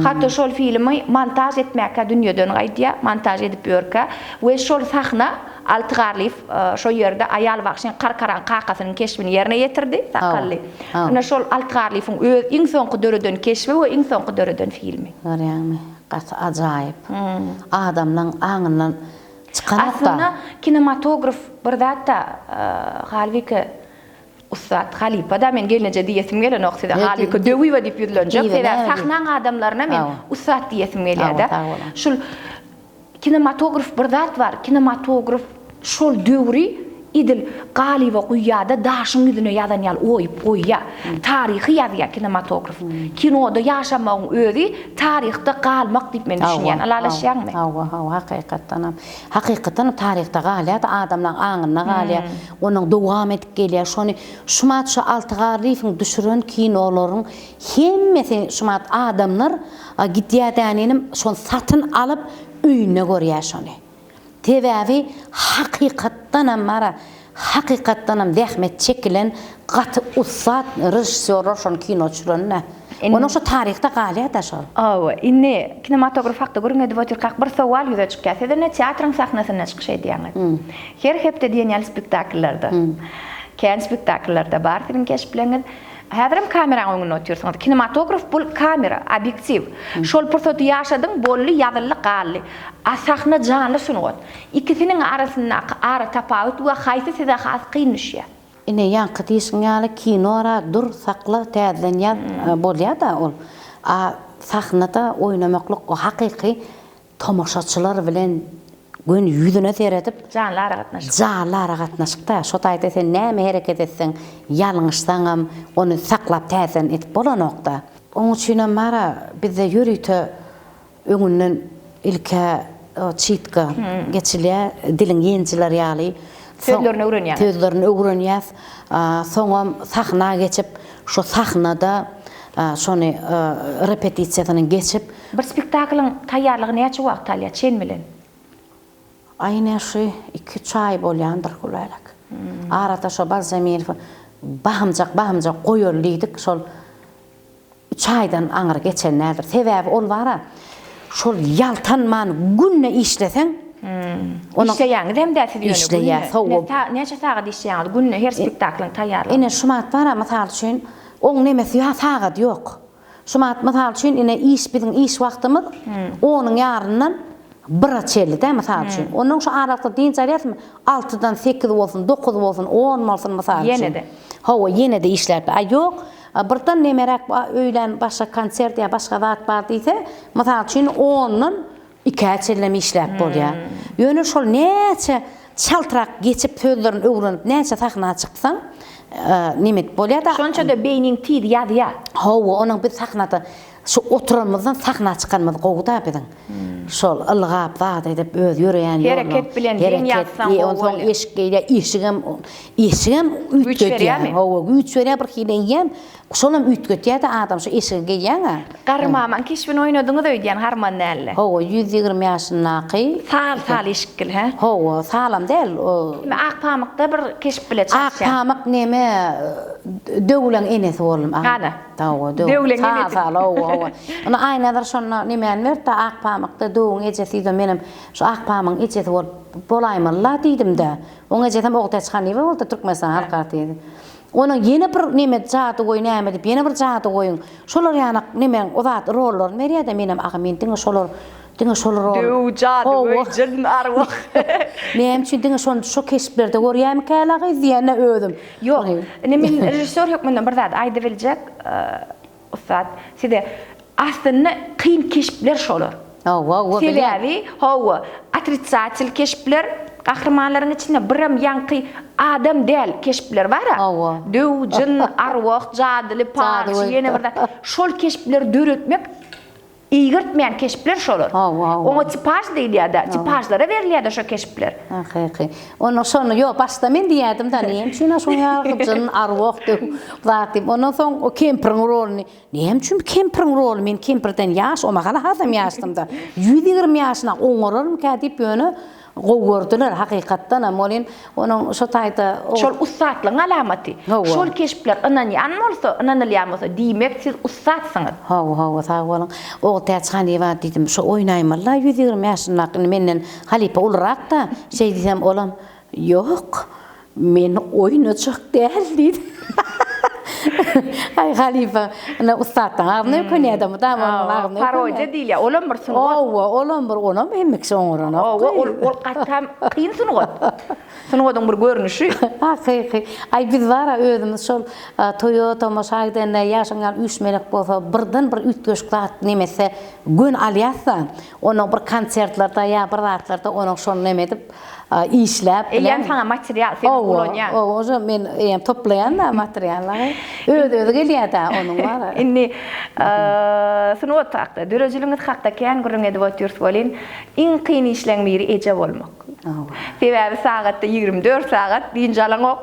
Hatda şol filmi montaj etmäkä dünýeden gaýdýar, montaj edip ýörkä we şol sahna Altıgarly şo ýerde aýal bagşyň qarkaran qaqasynyň keşfini ýerine ýetirdi, sakally. Ana şol Altıgarlyň öz iň soňky döreden keşfi we iň soňky döreden filmi. Görýärmi? Gat ajaýyp. Adamlaň aňyndan çykanat da. Aslında kinematograf bir zatda halbuki Ustad Halipa da men gelince diýesim gelen oksyda halbuki döwi we diýip ýüzlenjek. Sebäbi sahnaň adamlaryna men ustad diýesim gelýär-de. Şol kinematograf bir zat bar. Kinematograf şol döwri idil galyba guýýada daşyň ýüzüne ýazan ýal oýup goýýar. Taryhy ýazýar kinematograf. Kinoda ýaşamagyň özi taryhda galmak diýip men düşünýän. Alalaşýarmy? Hakykatdan. Hakykatdan taryhda galýar, adamlaň aňyna galýar. Onuň dowam edip gelýär. Şonu şumat şu Altıgarlyň düşüren kinolaryň hemmesi şumat adamlar gitýärdiňim şonu satyn alyp öýüne görýär şonu. Sebäbi hakykatdan mara hakykatdan zähmet çekilen gaty ustad rejissör şol kino çürenne. Onu şu taryhda galýar da şol. Inne kinematograf hakda görüňedi botirkak bir sowal ýüze çykýar. Sede teatryň sahnasyna çykyş edýäňiz. Her hepde diýen spektakllarda. Kän spektakllarda bar film keşpleňiz. Häzirim kamera öňüne otursaňyz. Kinematograf bul kamera, obyektiv. Şol pursaty ýaşadyň bolly ýazylly gally. Sahna janly sunugat. Ikisiniň arasynda ara tapawut we haýsy size has kynşýar. Ine ýanky diýişiň ýaly kinora dur sakla täzlenýän bolýar da ol. Sahnada oýnamaklyk o hakyky tomoşaçylar bilen gün ýüzüne seredip janly gatnaşyk da şo taýda sen näme hereket etseň ýalňyşsaňam onu saklap täzen etip bolanokda. Onuň üçin mara bizde ýürüýte öňünden ilke çitka geçilýär diliň ýençiler ýaly sözlerini öwrenýär. Soňam sahna geçip şo sahnada şonu repetisiýasyny geçip bir spektaklyň taýýarlygy näçe wagt alýar çen bilen? Aynen şu 2-3 ay bolýandyr gulaýlak. Arada şo bazamyl bahamjak goýurlydyk şol 3 aýdan aňyr geçenlerdir. Sebäbi ol bara şol ýaltanman günne işleseň işleýäňiz hem de siz işleýär. Näçe sagat işleýäňiz günne her spektaklyň taýýarlygy? Ene şumat bara mysal üçin oň nemesi sagat ýok. Şumat mysal üçin ene biziň iş wagtymyz onuň ýaryndan bir çelli de mysal üçin. Onuň şu arada diýinçe ýetmi 6-dan 8 bolsun, 9 bolsun, 10 bolsun mysal üçin. Ýene de. Ýene de işlerdi. Ýok. Birden nemerek öýlen başga konsert ýa başga zat bar diýse, mysal üçin 10-nyň İkäçelleme işläp bolýar. Ýöne şol näçe çaltrak geçip sözlerini öwrenip näçe takna çyksaň, nimet bolýar da. Şonça da beynin tiýdi ýa-ýa. Hawa onuň bir sahnada şu oturanmazdan sahna çıkanmaz gowda bilen. Şol ılgap zat edip öz ýöreýän Hereket bilen diň ýatsan on eşikle işigem ütgetýär. Hawa güç berýär bir hileýän. Şolam ütgetýär da adam şu eşige gelýär. Garmaman keşbin oynadyňyz öýdýän harman näle. Hawa 120 ýaşyndaky. Sal eşikil ha. Hawa salam del. Ak pamykda bir keşip bile çaşýar. Ak pamak neme döwlen enesi bolum. Ana. Hawa döwlen enesi. Hawa. Ona aýnadar şonna nimen berdi ak pamakda döwün ejesi de menim şu ak pamyň ejesi bolaýmalla diýdim-de. Oňa ejesem ogta çykany we bolda türkmensän harkat diýdi. Ona yeni bir nimet jaty goýun näme dip yeni bir jaty goýun. Şolar ýanyk nimen o zat roller merýär-de menim agymyn diňe şolar rol. Döw jaty goýun jyn arwah. Näme üçin diňe şo keşiplerde görýärmi kälagy diýene ödüm. Ýok. Men rejissor hökmünden bir zat aýdy biljek. Ustad, side aslında kıyın keşifler şolar. Sebebi, atrisatil keşifler, kahramanların içinde biram yankı adam değil keşifler var ya. Döw, jyn, arwah, jadyly, paç, yine bir de şol keşifler döretmek İğirtmeyen keşifler şolar. Ona tipaj diýilýär da, tipajlara berilýär da şo keşifler. Hakyky. Onu sonra yo başda men diýärdim da näme üçin şoň ýargyjyn arwah diýip, ondan soň o kempirin rolini, näme üçin kempirin rol men kempirden ýaş, o magala adam ýaşdym da. 120 ýaşyna oňararym kädip ýöne gowurdylar hakykatdan amolin onun şo taýda şol ustatlyň alamaty. Şol keşifler anan ýanmolsa, ananylýanmolsa diýmek siz ustatsyňyz. Hawa sag bolan. O täçhany ýa diýdim şo oýnaýmalla 120 ýaşyndaky menden halipa olarak da şey diýsem olam ýok men oýnaçak däl diýdim. Ay halifa ana ustatan arny köňädem tamam parodiýa diýilýär. Olam bir sunugat. Olam bir onam hemmek soňrana. Ol gatam kyn sunugat. Sunugadyň bir görnüşi. Hakyky. Ay biz wara özümiz şol Toyota maşaýdan ýaşaňan 3 melek bolsa birden bir ütgeşik nemese gün alýasa, onuň bir konsertlarda ýa bir zatlarda onuň şol neme edip işläp bilen sana material sen bolonýa. O men toplayan da materiallary öde gelýär da onuň wara. Inni sunugat hakda, dörejiliňiz hakda kän gürüň edip otýurs bolyn, iň kyn işleň biri eje bolmak. Sebebi sagatda 24 sagat diýinjalan ok.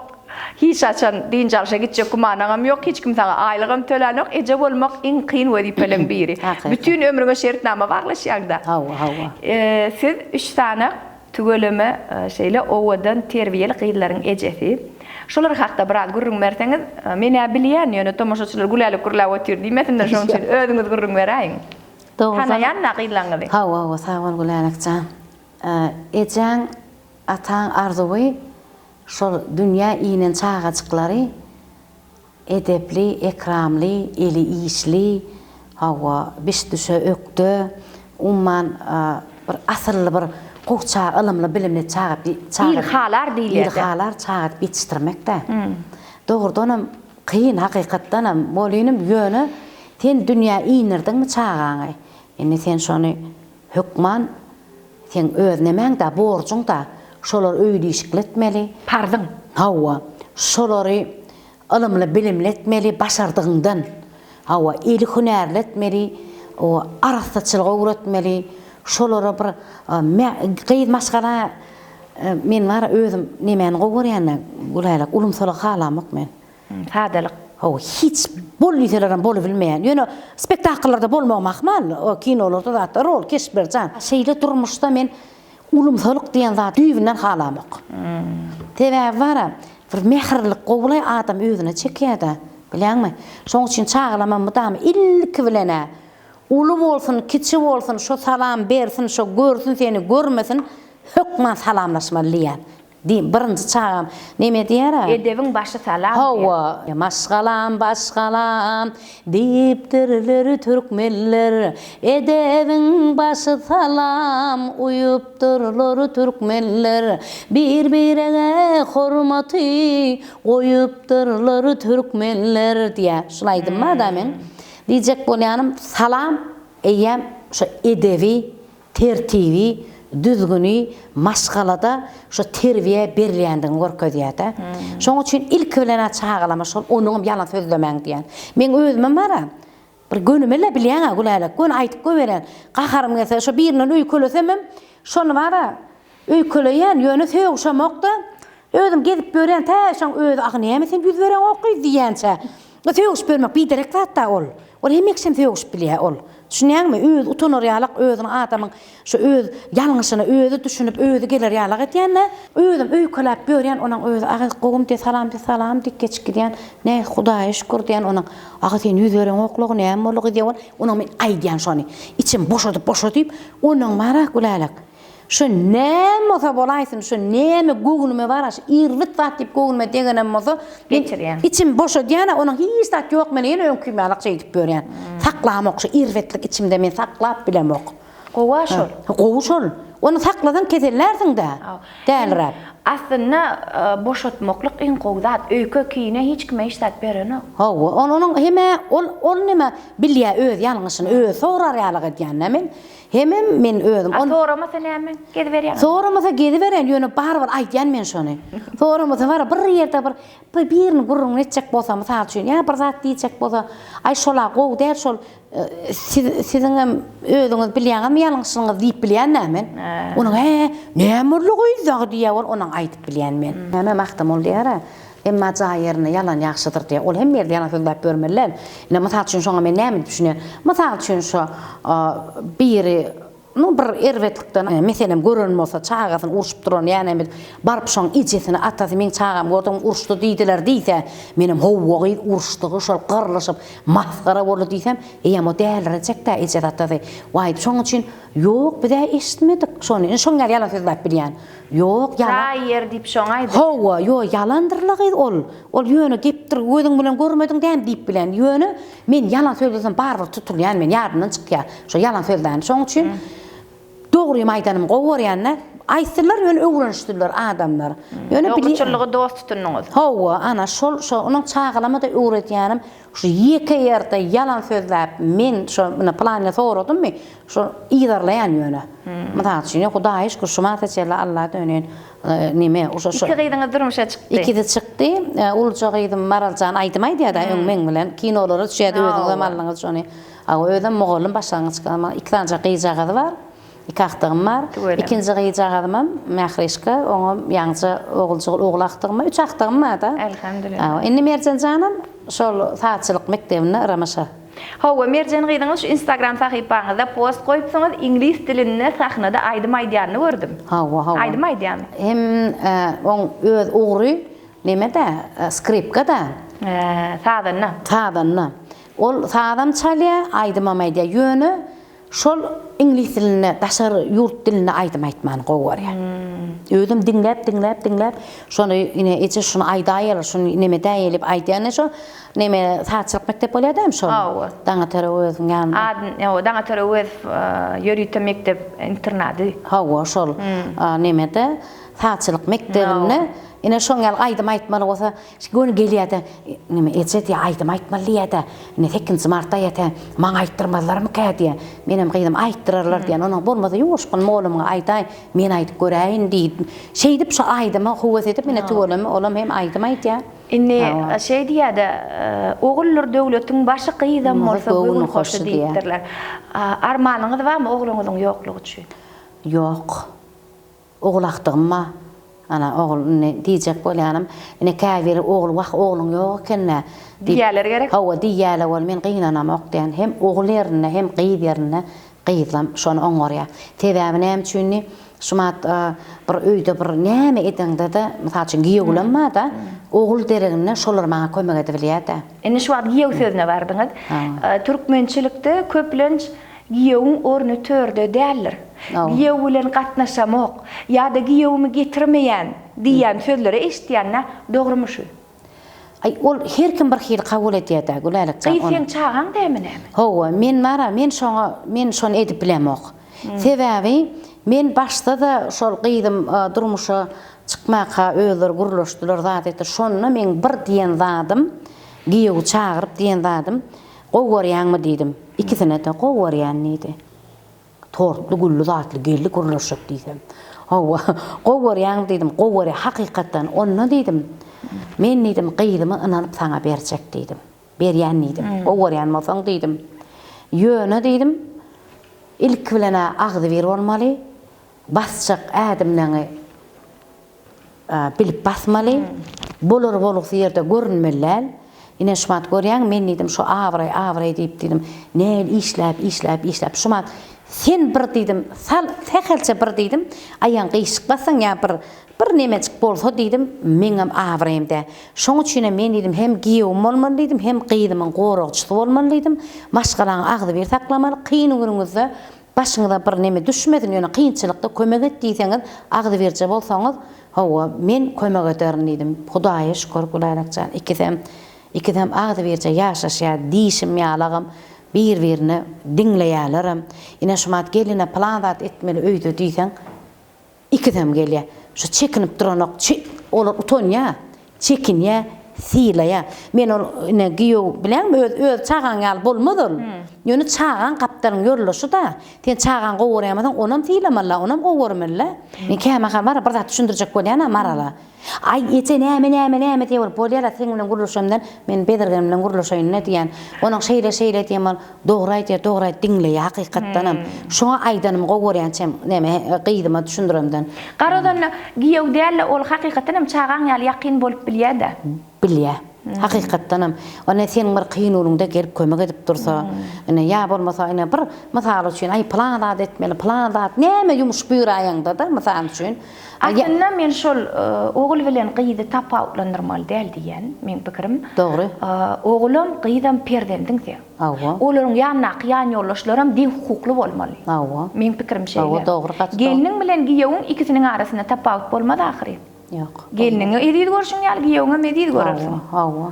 Hiç açan diýinjalşa gitjek gumanaňam ýok, hiç kim saňa aýlygym tölen ok, eje bolmak iň kyn wezipeleň biri. Bütün ömrüňe şertnama baglaşýarda. Hawa. Siz 3 tane tügeleme şeyle owadan terbiyeli gyýlaryň ejesi. Şolar hakda bir gürrüň berseňiz, meni bilýän ýöne tomoşaçylar gülälik gürläp otýur diýmesinler şoň üçin özüňiz gürrüň beräýin. Hanaýan gyýlaňyzy. Hawa sawal gülälikçä. Ejeň ataň arzuwy şol dünýä ýynyň çağaçyklary edepli, ekramly, eli işli, hawa biş düşe ökdü, umman bir asyrly bir Qoçar, ılımlı, bilimli çağıp ilhalar diýilýär. İlhalar çağıp bitiştirmekde. Doğrudan kıyın hakikatdan bolýanym ýöne sen dünýä iňirdiňmi çağaňy. Indi sen şonu hükman sen öz nemäň da borjuň da şolar öýdişikletmeli. Pardon. Hawa şolary ılımly, bilimli etmeli başardygyňdan. Hawa eli hünärletmeli, o arasaçylyga öwretmeli. Şolara bir gyýyt maskara men wara özüm nemäni gowurýan gulaylyk ulumsalyk halamak men. Sadalyk. Hiç bolýarlar bolup bilmeýän. Ýöne spektakllarda bolmamak mal, o kinolarda da rol kesberjan. Şeýle durmuşda men ulumsalyk diýen zat düýbinden halamak. Tebe wara bir mehirlik gowulay adam özüne çekýär-de, bilýärmi? Şoň üçin çağlama mudam ilki bilene. Ulu bolsun, kiçi bolsun, şo salam bersin, şo görsün seni, görmesin, hökman salamlaşmalyýar. Birinci çağam, neme diýär? Edebiň başy salam. Hawa, maşgalam, başgalam, diýipdirler türkmenler. Edebiň başy salam, uýupdyrlar türkmenler. Bir-birine hormaty, goýupdyrlar türkmenler diýär. Şulaýdym da men. Diyecek bolýanym salam eýem şo edebi tertibi, düzgünü, maşgalada şu terbiye berilýändiňi görkezýär. Şoň üçin ilk bilen çağalama şol onuň ýalan sözlemäň diýen. Men özüme bara bir gönümle bilýän gulaýlak, gün aýtyp goýberen. Gaharym gelse şo birinin öýkelesemem, şonu bara öýkeleýän ýöne söýüşemokda. Özüm gezip bören ta şoň öz agnyýa sen yüz beren oky diýençe. O söýüş bermek bir direkt zatda ol. Ol hemekşem söýüş bilýär ol. Düşünýärmi? Öz utanır ýalyk özüň adamyň şu öz ýalňyşyny özü düşünüp özü geler ýalyk etýänne, özüm öýkelep bören onuň özü agy gowum de salam dik geçikdiýän, ne Hudaýa şükür diýen onuň agy sen yüz beren oklugy näme bolgy diýen, onuň men aýdýan şony. İçim boşadyp onuň marak gulaýlak. Şu näme bolsa bolaýsyn, şu näme gugnumy bar, şu irwit zat diýip gugnumy degenem bolsa, geçirýän. İçim boşadýan, onuň hiç zat ýok, men ýene öňkümälik şeýdip berýän. Saklamok şu irwetlik içimde men saklap bilemok. Gowa şol. Gowy şol. Onu sakladan kesellersiň de. Dälrep. Aslında boşatmaklyk en gowy zat. Öýke kine hiç kime işlet berenok. Hawa, onuň heme ol nime bilýär öz ýalňyşyny, öz sorar ýalyk etýän men. Hemem men özüm. Soramasa näme? Gediberýän. Soramasa gediberen ýöne bar aýtýan men şonu. Soramasa bar bir ýerde birini gurrun etjek bolsa, mysal üçin, ýa bir zat diýjek bolsa, ay şola gow der şol siziň özüňiz bilýän ýalňyşyňyz diýip bilýän nämen. Onuň näme bolýar diýär onuň aýtyp bilýän men. Näme makdam diýär. Emma jaýerini yalan ýaxşydyr diýär. Ol hem ýerde ýalan sözläp görmerler. Ine mysal üçin şoňa men näme düşünýär? Mysal üçin şu biri bir erwetlikden meselem görün bolsa çağasyn urşup duran ýani barıp şoň ijesini atasy men çağam gördüm urşdy diýdiler diýse menim howwa urşdygy şol gyrlyşyp maskara bolup diýsem ýa-da dälrecekde ijet atasy waý şoň üçin ýok bide eşitmedik şonu şoň ýalan sözläp bilýän ýok ýalan yer diýip şoň aýdy. Howwa ýok ýalandyrlygy ol ýöne gepdir gözüň bilen görmedin däm diýip bilen ýöne men ýalan söýlesem barbyr tutulýan men ýardymdan çykýar şo ýalan sözlän şoň üçin doğru maýdanym gowarýanna aýtdylar ýöne öwrenişdirler adamlar. Ýöne bilýärligy dost tutunyňyz. Hawa ana şol onuň çağlamada öwretýänim şu ýeke ýerde ýalan sözläp men şo planyna soradym mi? Şo ýerleýän ýöne. Mysal üçin Hudaýa şükür şumat etjeli Allah dönen nime şo iki gyýdyňyz durmuşa çykdy. İkide çykdy. Ulja gyýdym Maraljan aýdymaýdy da men bilen kinolary düşýärdi özüň zamanlyňyz şonu. Öýdem mogollum başlangyç ama ikilanja gyýjagady bar. İkahtığım var. İkinci gıyacağım Mähreşka, onu yancı oğlaqtığım, üç aktığım var da. Elhamdülillah. Indi Mercan canım, şol saatçılık mektebine Ramaşa. Hawa Mercan gyýdyňyz şu Instagram sahypaňyzda post goýupsyňyz, ingliz dilinde sahnada aýdym aýdýany gördüm. Hawa. Aýdym aýdýany. Hem on öz ogry nemede skripka da. Sadanna. Ol sadam çalýar, aýdym aýdýar ýöne şol ingliz diline, daşar ýurt diline aýdym aýtmany gowarýar. Özüm dinläp, şonu ine eje şunu aýdaýar, şunu neme däýelip aýdýany şo, neme saatçylyk mektep bolýar şo. Daňatara özüň ýa-da. Daňatara öz ýörüýte mektep internady. Hawa şol nemede saatçylyk mektebine ine şoňal aýdym aýtmaly bolsa, gönü gelýärdi. Neme etjedi aýdym aýtmaly ýa-da. Ine 8 martda ýa-da maňa aýtdyrmalarmy kädiýär. Menem gyýdym aýtdyrarlar diýen, onuň bolmasa ýoşkun molumga aýdaý, men aýdyp göräýin diýip. Şeýdip şu aýdyma howat edip mene töwelem, olam hem aýdym aýtýar. Ine şeý diýärdi, oğullar döwletiň başy gyýdam bolsa göwün hoşy diýipdirler. Armanyňyz barmy oğluňyzyň ýoklugy üçin? Ýok. Oğlaqdygma ana oğul ne diýjek bolýanym, ine käbir oğul wagt oğluň ýok ekenne diýerler gerek. Hawa diýerler wol men gynanam okdan hem oğullarına hem gyýdyrna gyýdlam şonu oňarýar. Tebäbi näme üçin şumat bir öýde bir näme etende de mysal üçin giýewlenma da oğul deregine şolar maňa kömek edip bilýär da. Ene şu wagt giýew sözüne bardyňyz. Türkmençilikde köplenç giýewiň orny törde däldir. Giýew bilen gatnaşamak ýa-da giýewimi getirmeýän diýen sözleri eşitýänler dogrymy şu? Ay ol her kim bir hil kabul etýär da gülälik çağan. Sen çağan dämine? Hawa men şonu edip bilemok. Sebäbi men başda da şol gyýdym durmuşa çykmaka öýler guruluşdylar zat etdi. Şonu men bir diýen zadym, giýew çağıryp diýen zadym, gowarýanmy diýdim. Ikisine de gowarýan idi. tortlu güllü zatlı geldi gurlaşıp diýsem. Hawa gowar ýaň diýdim, gowar hakykatdan onna diýdim. Men diýdim gyýdymy ynanyp saňa berjek diýdim. Berýän diýdim. Gowar ýanmasaň diýdim. Ýöne diýdim. İlk bilen agdy bir bolmaly. Basjak ädimleňi bilip basmaly. Bolur ýerde görünmeler. Ine şumat görýäň men diýdim şu awray diýip diýdim. Näl işläp şumat sen bir diýdim, sal tehelçe bir diýdim. Aýan gyşykbasaň ýa bir nemecik bolsa diýdim, meňem awraýymda. Şoň üçin men diýdim hem giýewim bolmaly diýdim, hem gyýdymyň goragçysy bolmaly diýdim. Maşgalaň agdy bir saklamaly, kyn günüňizde başyňyza bir neme düşmedin, ýöne kynçylykda kömek et diýseňiz, agdy berje bolsaňyz, hawa men kömek ederim diýdim. Hudaýa şükür gulanakjan. İkidem agdy berje ýaşaşýar diýişim ýalagym. Bir-birini dinleýärlerim. Ine şumat geline planat etmeli öýde diýsen, ikidem gelýär. Şu çekinip duranak, olar utonýa, çekinýä, silaýa. Men ol ine giýew bilen öz çagan ýaly bolmadyr. Ýöne çagan kaptaryň ýörleşi da. Sen çagan gowurýamasaň onam silamalla, onam gowurmalla. Men käme bar bir zat düşündirjek bolýan marala. Ay ýete näme diýip bolýar, seň bilen gurulşamdan men bedirgen bilen gurulşaýyn diýen. Onuň şeýle diýen dogry aýt dinleýär hakykatdanam. Şoňa aýdanym gowurýançam näme gyýdyma düşündiremden. Garadan giýew däl ol hakykatdanam çagan ýaly ýakyn bolup bilýär-de. Bilýär. Hakykatdanam. Ona sen bir kynulunda gelip kömek edip dursa, ine ýa bolmasa ine bir mysal üçin ay planat etmeli, planat näme ýumuş buyuraýanda da mysal üçin. Aslında men şol oğul bilen gyýdy tapawutlandyrmaly däl diýen men pikirim. Dogry. Oğulum gyýdam perdendiň diýen. Awa. Olaryň ýanyna ýan ýollaşlaram diň hukukly bolmaly. Awa. Men pikirim şeýle. Awa, dogry gatdy. Geliniň bilen giýewiň ikisiniň arasynda tapawut bolmady ahyry. Ýok. Geliniň edýär görüşiň ýaly giýewiňe medýär görürsiň. Awa.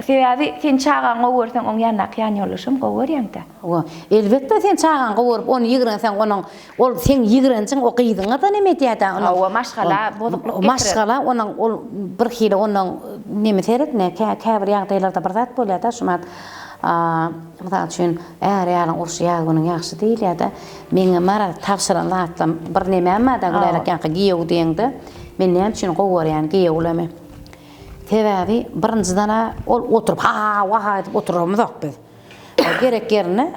Sebebi sen çagan gowursaň oň ýanyna ýan ýollaşym gowurýanda. Awa. Elbetde sen çagan gowurup onu ýigrenseň onuň ol sen ýigrençiň o gyýdyňa da neme diýär onu. Awa maşgala bozukluk getirir. Maşgala onuň ol bir hili onuň neme seret ne käbir ýagdaýlarda bir zat bolýar da şumat. Mysal üçin ýalyň urşy ýagynyň ýaxşy diýilýär da. Meňe mara tapşyran zatlam bir neme emma da gülerken giýew diýende. Men näme üçin gowurýan giýewleme. Sebebi birinciden ol oturup ha edip oturamazak biz. Gerek yerine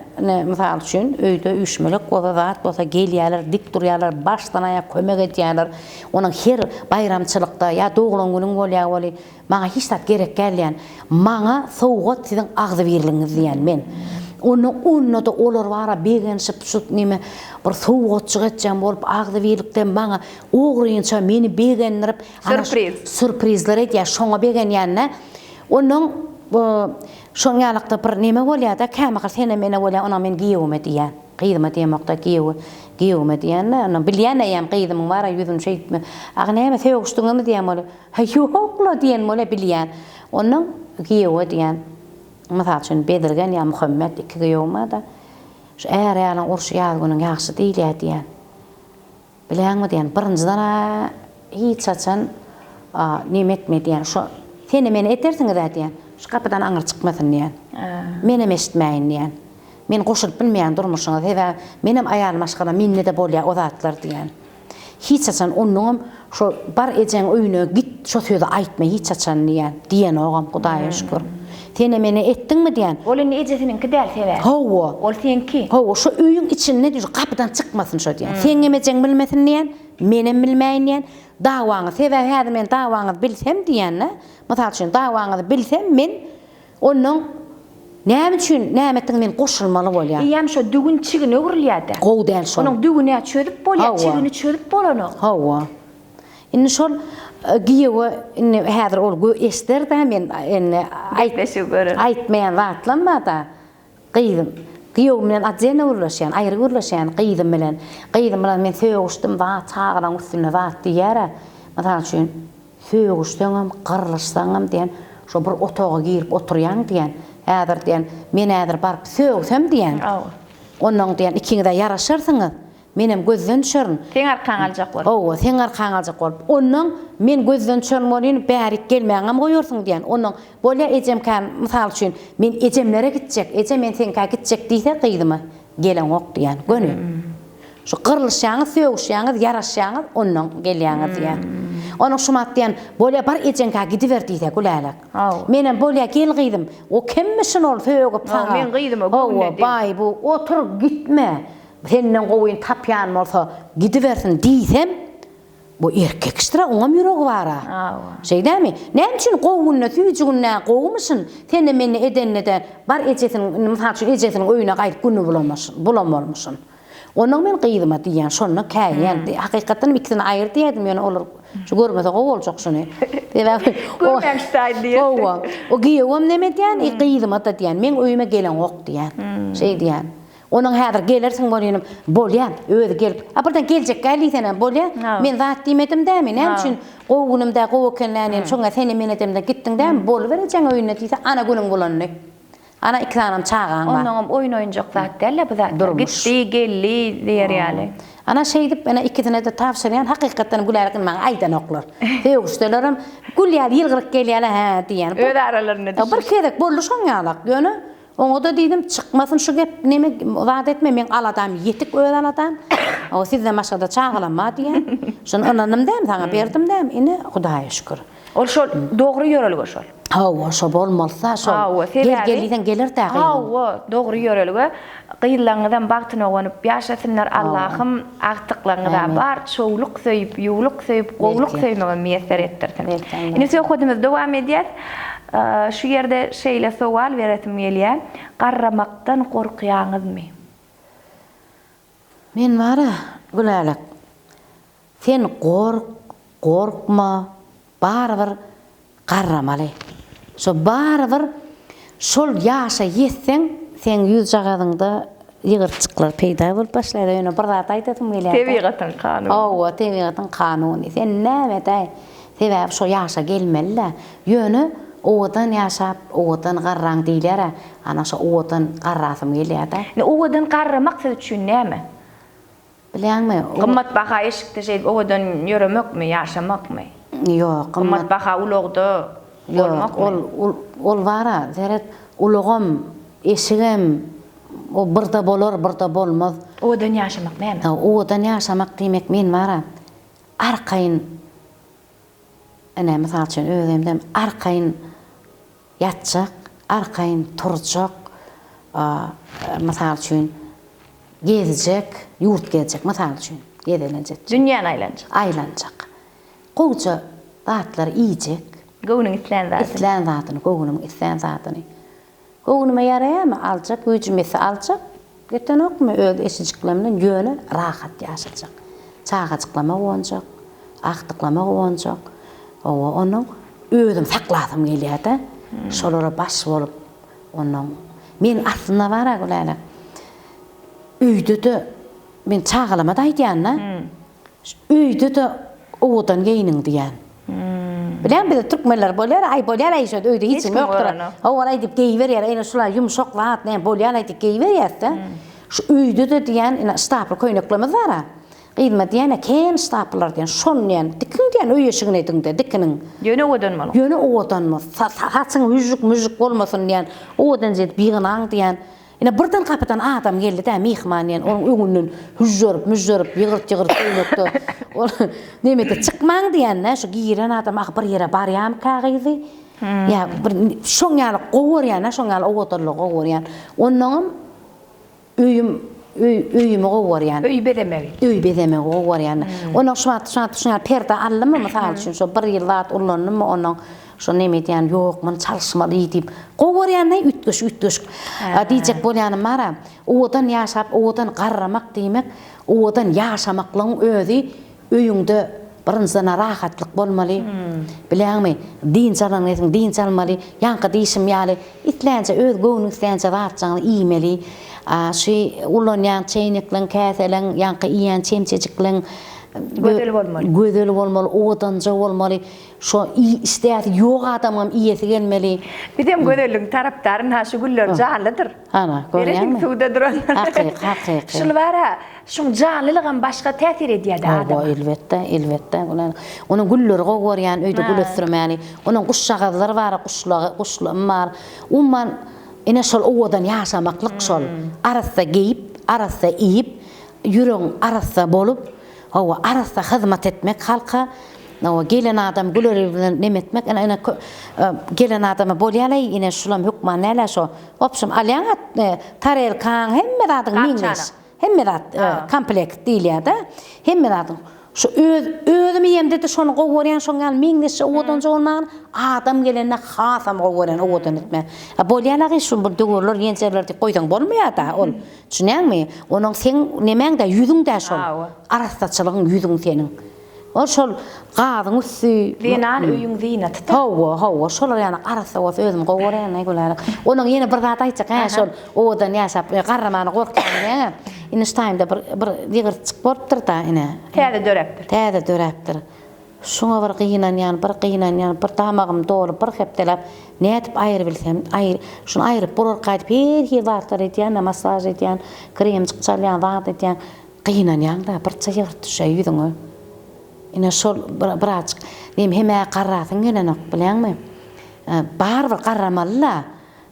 misal üçün öýde üşmelek bolsa bolsa gelýärler, dik durýarlar, başdan aýak kömek etýärler. Onuň her bayramçylykda ýa doglan günüň bolýar, maňa hiç zat gerek gelýän. Maňa sowgat siziň agdy berliňiz diýen men. Onu da olar bara begenşip şu neme bir sowgatçyk etjän bolup agdy berlikden maňa ogryňça meni begendirip sürprizler etýär. Şoňa begen ýanna onuň şoň ýalykda bir neme bolýar da käme sene mene bolýar ona men giýewme diýän. Gyýdyma diýmekde giýewme diýän. Onu bilýän ýam gyýdym bara ýüzün şeýtme. Agnäme söwgüşdiňmi diýän bolup. Ha ýokla diýän bolup bilýän. Onuň giýewe diýän. Mysal üçin bedirgen ýa Muhammed iki giýewme da. Şu ýalyň urşy ýagynyň ýaxşy diýilýär diýän. Bilýärmi diýän birinciden hiç açan nimet diýän. Şu seni meni etersiňiz diýän. Şu kapydan aňyr çykmasyn diýän. Menem eşitmäýin diýän. Men goşup bilmeýän durmuşyňyz we menem aýalym aşgara minne de bolýar o zatlar diýän. Hiç açan onuň şu bar ejen öýüne git şu sözi aýtma hiç açan diýän ogam Hudaýa şükür. Seni meni etdiňmi diýän. Ol indi ejesiniň kidäl sewer. Hawa. Ol senki. Hawa şu öýüň içinde diýär kapydan çykmasyn şu diýän. Sen emejeň bilmesin diýän, menem bilmäýin diýän. Dawaňy sewer häzir men dawaňy bilsem diýän. Mysal üçin dawaňy bilsem men onuň näme üçin nämetdiň men goşulmaly bolýar. Ýam şu dügün çigini öwürlýärdi. Gow däl şol. Onuň dügüne çödüp bolýar, çigini çödüp bolany. Hawa. Indi şol giýewe indi häzir ol eşder da men aýtleşip görür. Aýtmaýan zatlanma da gyýdym. Giýew bilen ajena urlaşýan, aýry urlaşýan gyýdym bilen men söwüşdim wa çağıran üstüne zat diýär. Mysal üçin söwüşdiňem, gyrlaşsaňam diýen, şu bir otaga girip oturýan diýen. Häzir diýen, men häzir baryp söwsem diýen. Onuň diýen ikiňiz de ýaraşyrsyňyz. Menem gözden düşerin. Sen arkaň aljak bol. Owa, sen arkaň aljak bol. Onuň men gözden düşerin bolýan, bärik gelmäňem goýursyň diýen. Onuň bolýar ejem kan mysal üçin men ejemlere gitjek, ejem men senka gitjek diýse gyýdymy? Gelen ok diýen. Gönü. Şu qırılışyağınız, söğüşyağınız, yaraşyağınız ondan gelýäňiz diýen. Onu şumat diýen, bolýa bar ejenka gidiberdi-de gülälik. Menen bolýa gelgidim. O kimmişin ol söğüp taga. Men gyýdym o günde. Bay bu oturup gitme. Senden goýun tapýan bolsa gidibersin diýsem, bu erkekstra oňam ýüregi bar. Şeýdämi? Näme üçin goýunna tüýjügne goýmuşyn? Sende meni edenneden bar ejetin, mysal üçin ejetiniň öýüne gaýdyp günü bulamolmuşyn. Onun men gyýdyma diýen, şonu käýän. Hakykatdan ikisini aýyr diýdim, ýöne olar şu görmese gowy boljak şunu. Görmemişdi diýen. O giýewem neme diýen? Gyýdyma da diýen, men öýüme gelen ok diýen. Şeý diýen. Onun häzir gelersiň bolýanym, bolýan, öýde gelip. Apyrdan geljek gälýsene bolýan. Men zat diýmedim dämi? Näme üçin gowunymda gowkenlänim, şoňa seni men edemde gitdiň dämi? Boluverjeň öýüne diýse, ana günüň bolanny. Ana iki tanam çağan var. Ondan oyun oyuncak zat derler bu zat. Gitti, gelli diyer yani. Ana şey dip, ana iki tane de tavsiyen hakikaten gülerken man aydan oklar. Teğüstelerim gülyal yılgırık gelýär ha diýen. Öde aralarına düşür. Bir kedek boluşan ýalak ýöne. Oňa da diýdim çykmasyn şu gep neme wagt etme men aladam ýetik öde aladam. O sizde maşada çağılanma diýen. Şonu ananım däm sana berdim däm. Ine Hudaýa şükür. Ol şol dogry ýörelgi şol. Hawa şo bolmasa şo. Gelgeliden gelir tägä. Hawa dogry ýörelgi. Gyýlangydan bagtyna owanyp ýaşasynlar Allahym agtyklaryňda bar, çoğuluk söýüp, ýuwluk söýüp, gowluk söýmegen meýser etdirsin. Ine söhbetimiz dowam edýär. Şu ýerde şeýle sowal beretim gelýär. Garramakdan gorkýaňyzmy? Men bara gülälik. Sen gorkma, barbyr garramaly. Şo barbyr şol ýaşa ýetseň, sen ýüz jagadyňda ýygyrçyklar peýda bolup başlaýar. Ýöne bir zat aýdym gelýär. Tebigatyň kanuny. Tebigatyň kanuny. Sen näme daý? Sebäp şo ýaşa gelmeli. Ýöne owadan ýaşap, owadan garraň diýler. Ana şo owadan garrasym gelýär da. Owadan garramak siz üçin näme? Bilýärmi? Gymmat baha eşikde şey owadan ýöremekmi, ýaşamakmy? Ýok, gymmat baha ulugda bolmakmy? Ol bara, zeret ulugam, eşigem o birde bolar, birde bolmaz. Owadan ýaşamak näme? Owadan ýaşamak diýmek men bara arkaýyn misal üçin özümden arkaýyn ýatjak, arkaýyn turjak, misal üçin gezjek, ýurt gezjek, misal üçin gedelenjek. Dünýäni aýlanjak. Aýlanjak. Goýça zatlar iýjek. Gowunyň islen zaty. Islen zatyny, gowunyň islen zatyny. Gowunyma ýaraýarmy? Aljak, güýjmesi aljak. Geten okmy öz eşijiklemden ýöne rahat ýaşajak. Çağaçyklama bolanjak, aktyklama bolanjak. Onu özüm sakladym gelýär-de. Şolara baş bolup onun men aslında bara gülälik. Öýde de men çağalama da aýdýan-na. Öýde de owadan geýniň diýen. Bilen bir türkmenler bolýar, ay bolýar aýşa öýde hiç ýokdur. Hawa aýdyp geýberýär, ene şular ýumşak zat, näme bolýar aýdyp geýberýär-de. Şu öýde de diýen stapl köýneklerimiz bar. Gydma diýene ken staplar diýen, şon diýen, dikin diýen öýe şigine etdiňde, dikiniň. Ýöne owadanmaly. Ýöne owadanmaly. Hatsyň müzik bolmasyn diýen, owadan jet biýinaň diýen. Ine birden kapydan adam geldi de mihman diýen, onun öňünden müjürüp, ýygyrt öýnekde. Ol nemede çykmaň diýen, şu giýiren adam bir ýere barýam kagyzy. Ya bir şoň ýaly gowurýan, şoň ýaly owadanlyk gowurýan. Ondan öýüme gowurýan. Öý bedemegi. Öý bedemegi gowurýan. Onu şuňa perda allymy mysal üçin şo bir ýyl zat ulanymy onuň şo neme diýen ýok, men çalşmaly diýip gowurýan ütgüş. Diýjek bolýanym bara, owadan ýaşap, owadan garramak diýmek, owadan ýaşamaklaryň özü öýüňde birinçiden rahatlyk bolmaly. Bilýärmi? Din çalanyň, din çalmaly, ýanky diýişim ýaly, itlänçe öz gowunyň islençe wagtjaňy iýmeli. Şu ulanýan çeýnekleň, käseleň, ýanky iýen çemçejikleň gödel bolmaly, owatanja bolmaly. Şo istäýär ýok adamam iýesi gelmeli. Bizim gödeliň tarapdaryň ha şu güller jalydyr. Ana, görýärmi? Suwda duran. Hakyky. Şol bara, şoň jalylygyň başga täsir edýär adam. Elbetde. Onun gülleri gowurýan, öýde gül ösürmäli. Onun guşşagazlary bar, guşlary bar. Umman ene şol owadan ýaşamaklyk şol. Arasda geyip, arasda iýip, yüreğin arasında bolup, o arasında hizmet etmek halka, o gelen adam gülür nemetmek, ana gelen adamı bolyalay ine şulam hükman neler şu, opşum alyan tarel kan hemme adın minnes, hemme komplekt değil ya da hemme adın. Şu ödümü yemde de şonu qoğuren şongal minnes odan olman adam gelene xasam qoğuren odan etme. Bolyalay şu bir dogurlar yençerler qoydan bolmaya da ol. Düşünäňmi? Onun sen nemen de yüzüň de şol. Arastaçylığın yüzüň senin. O şol gadyň üstü Zenan öýüň zinat. Hawa şolar ýany arasa was özüm gowaran nägüler. Onuň ýene bir zat aýtjak, şol odan ýaşap garramany gorkýan. Insteimde bir diğer çıkıptır da ine. Täze dörepdir. Şoňa bir gyýnan ýany bir tamagym dolup bir hepdelep nädip aýryp bilsem, şunu aýryp bolar gaýdyp her ýyllar etýän, masaj etýän, krem çykçalýan wagt etýän, gyýnan ýany da bir çaýyr düşe ýüzüňe. Ine şol birazcık heme qarrasyň gelenok bilýärmi? Bar bir qarramalyla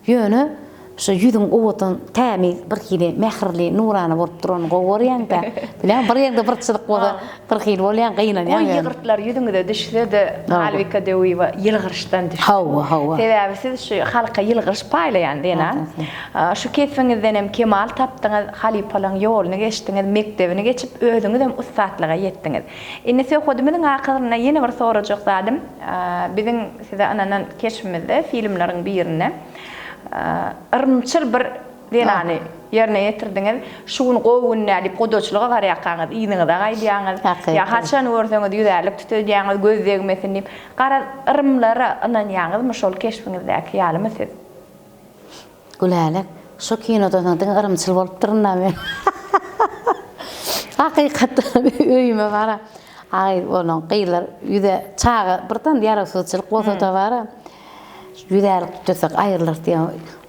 ýöne şu ýüzüň owadan tämiz bir hili mehirli nurany bolup duran gowarýan da. Bilýän bir ýerde bir çylyk bolsa bir hil bolýan gyýnan ýa. O ýygyrtlar ýüzüňde düşse halbika dewi we ýylgyryşdan düşse. Hawa. Sebäbi siz şu halka ýylgyryş paýlaýan diýen. Şu kesfiňizden hem kemal tapdyňyz, halipalaň ýoluny geçdiňiz, mektebini geçip özüňiz hem ustatlyga ýetdiňiz. Indi sen hodymyň akyryna ýene bir sorajak zadym. Biziň size ananan keşfimizde filmleriň birine ırmçıl bir denany ýerine ýetirdiňiz. Şuny gowun nädip godaçylyga garýakaňyz, ýygyňyza gaýdýaňyz. Ýa haçan görseňiz ýüzerlik tutýaňyz, göz degmesin diýip gara ırmlara ananýaňyzmy şol keşfiňizdäki ýalymy siz? Gülälek, şu kinodan ırmçıl bolup durunam. Hakykatda öýüme bara. Onuň gyýlar ýüze çağı birden ýarasyçylyk bolsa da bara. Yüzerlik tutsak ayrılır diye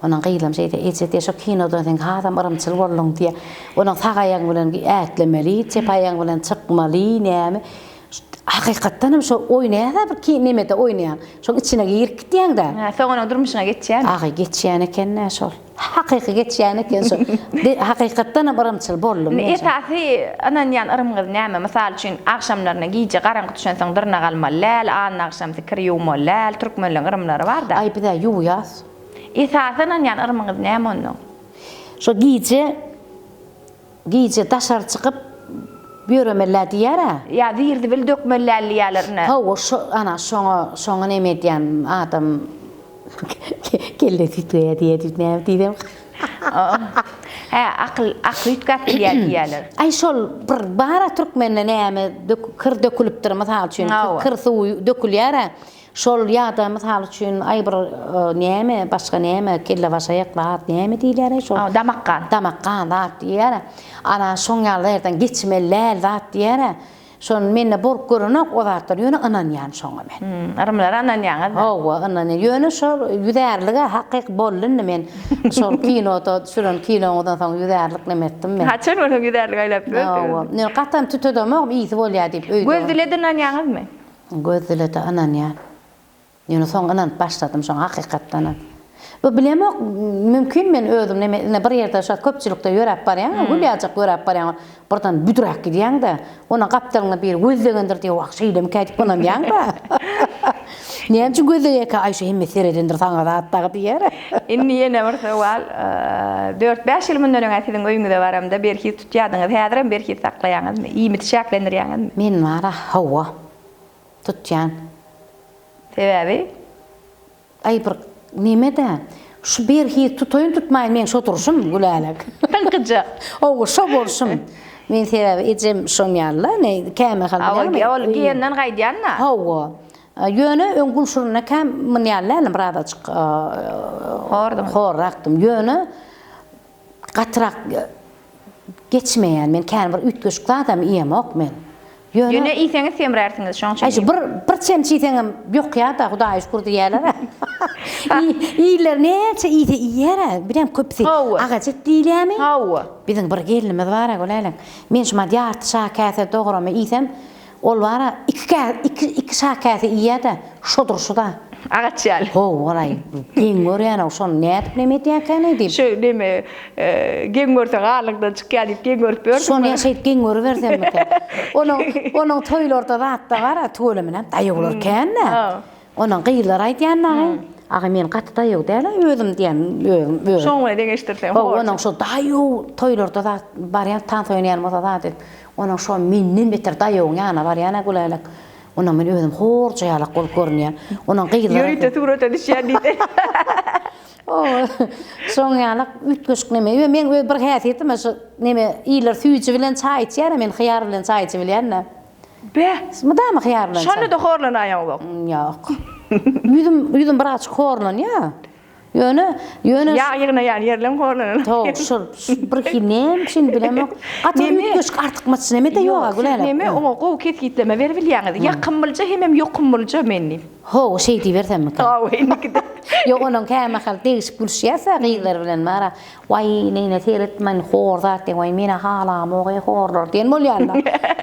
onun kıyılam şeyde etse şu kinodan adam ırmçıl bollun diye onun sağ ayağın bilen ätlemeli, çep ayağın bilen çıkmalı näme. Hakykatdan şu oýnaýar bir kinemede oýnaýan. Şoň içine girip gitýän da. Soňra durmuşyna geçýän. Geçýän eken şol. Hakyky geçýän eken şol. Hakykatdan ırmçıl bollum. Esasy ananýan ırmyňyz näme? Mysal üçin akşamlaryna giýje garanky düşenseň dyrna galmaly, an akşam kirýumaly, türkmenliň ırmlary bar da. Ay bir de ýuýas. Esasy ananýan ırmyňyz näme onu? Şo giýje daşar çykyp bürömeler diýär. Ya zirdi bil dökmellerli ýerlerine. Hawa şoňa näme diýen adam kelle titýär diýdim. Akıl ýitgäp diýerler. Ay şol bir bara türkmenle näme kir dökülüpdir mysal üçin kir suwy dökülýär. Şol ýa-da mysal üçin ay bir näme başga näme kelle başaýaklar näme diýerler şol. Damakkan zat diýär. Ana şoň ýerlerden geçmeler zat diýär. Şon menne bork görünek o zatlar ýöne ananýan şoňa men. Armlar ananýan. Hawa ananýan ýöne şol ýüzerlige hakyk bollun men. Şol kinoda şuran kinodan soň ýüzerlik nemetdim men. Haçan onuň ýüzerlik aýlap Hawa. Ne gatam tutadamam ýyzy bolýar diýip öýdüm. Gözdilerden ananýaňyzmy? Gözdilerden ananýan. Ýöne soň anan başladym şoň hakykatdan. Bu bilemok mümkin men özüm ne bir ýerde şat köpçülikde ýörep barýan, gülýäjek ýörep barýan. Birden büdrak gidýän de, ona gapdalyna bir gözlegendir diýip wagt şeýlem kätip bolamaýan da. Näme üçin gözlege aýşy hemme seredendir saňa zatdagy diýer. Inni ýene bir sowal 4-5 ýyl mundan öňe siziň öýüňizde baramda berki tutýadyňyz, häzirem berki saklaýaňyzmy, iými şäklendirýäňizmi? Men mara hawa tutýan. Sebäbi? Ay bir nimede? Şu bir hi tutoyun tutmayın men şo turşum gülälek. Kıca. O şo bolşum. Men sebäbi ejem şoňarla ne käme halda. Ol giýenden gaýdýanna. Hawa. Ýöne öňgül şuruna käm menýärlälim radaçyk. Horrakdym. Ýöne gatrak geçmeýän men käme bir ütgeşik adam iýemok men. Ýöne iýseňiz semrärsiňiz şoň üçin. Bir çemçi iýseňem ýok ýa da Hudaý şükür diýerler. İýler näçe iýer, birem köpsi. Agaçyk diýlermi? Hawa. Biziň bir gelinimiz bar, gülälek. Men şuma ýarty şakäse dogramy iýsem, ol bara iki şakati iyada şodurşuda. Ağaçyal. Ho, olay. Gengör yani son ne diýäken edip. Şu deme gengörse galykdan çykýar diýip gengörüp berdin. Son ýaşaýyp gengör bersem meken. Onun toýlarda zatda gara töle menen daýaglar kenne. Onun gyýlar aýtýanlar. Aga men gaty daýag däl, özüm diýen, özüm. Şoňa deňeşdirsen. Ho, onun şo daýag toýlarda da barýan tan toýnaýan bolsa da edip. Onun şo minnen beter daýag ýana barýana gulaýlak. Onun men özüm horça ýalak bolup görnýär. Onun gyýlar. Ýörüte turata düşýär diýdi. Soň ýalak ütgeşik neme. Men bir häsiýetim neme iýler süýçi bilen çaý içýär, men hyýar bilen çaý içip bilýärne. Be, Mudam hyýar bilen. şonu da horlanaýan ýok. Ýok. Yüzüm biraz horlan ya. Yönü ýagyna ýani yerlen horlanan. Toq şol bir hinem şin bilemok. Gaty ütgeşik artyk maç neme de ýok gülele. Neme oňa gowy ketgitleme berip bilýäňiz. Ýakynmylja hemem ýokynmylja menni. Ho, şey diýersem mi? Tawenikde. Yo onun käme hal deýiş pulşýasa gyýlar bilen mara. Way näme teret men hordat diýen way mene hala mogy horlar diýen bolýarlar.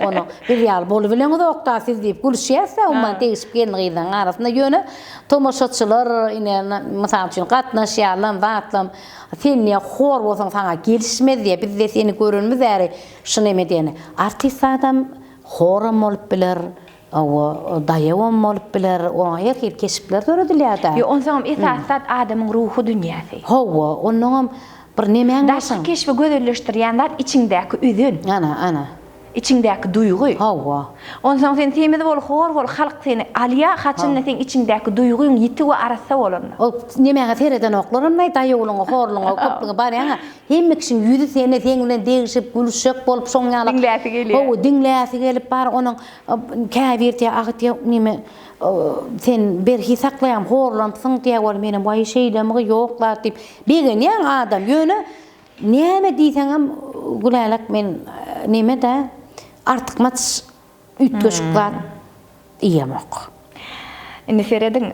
Onu bir ýal bolup bilen uzakda siz diýip pulşýasa umman deýiş gelin gyýdan arasynda ýöne tomoşaçylar ine mysal üçin gatnaşýarlar watlam sen ne hor bolsaň saňa gelişmedi diýip biz de seni görünmiz äri şunu neme diýeni. Artist adam horam bolup biler. Daýawam bolup biler, ona ýerki kesipler töredilýär. Yo onsoň esasat adamyň ruhu dünýäsi. Hawa, onuň bir nemeň Daşky keşfi gözelleşdirýänler içiňdäki üzün, ana. içiňdäki duýgy. Hawa. Onsoň sen temizde bol, hor bol, halk seni alýa, haçynda sen içiňdäki duýgyň ýiti we arasa bolan. O nemeňe tereden oklaryň näýdi daýawlyňy, horlyňy, köpüňi bar ýa. Hemme kişi ýüzi seni sen bilen degişip gülüşek bolup soňňalyk. Dinläsi gelýär. Hawa, dinläsi gelip bar onuň käbirti agty neme sen berhi saklaýam horlansyň diýär meniň bu şeýlemigi ýoklar diýip begen ýa adam ýöne näme diýseňem gülälek men neme de artık maç ütgeşikler iyemok. Indi seredin,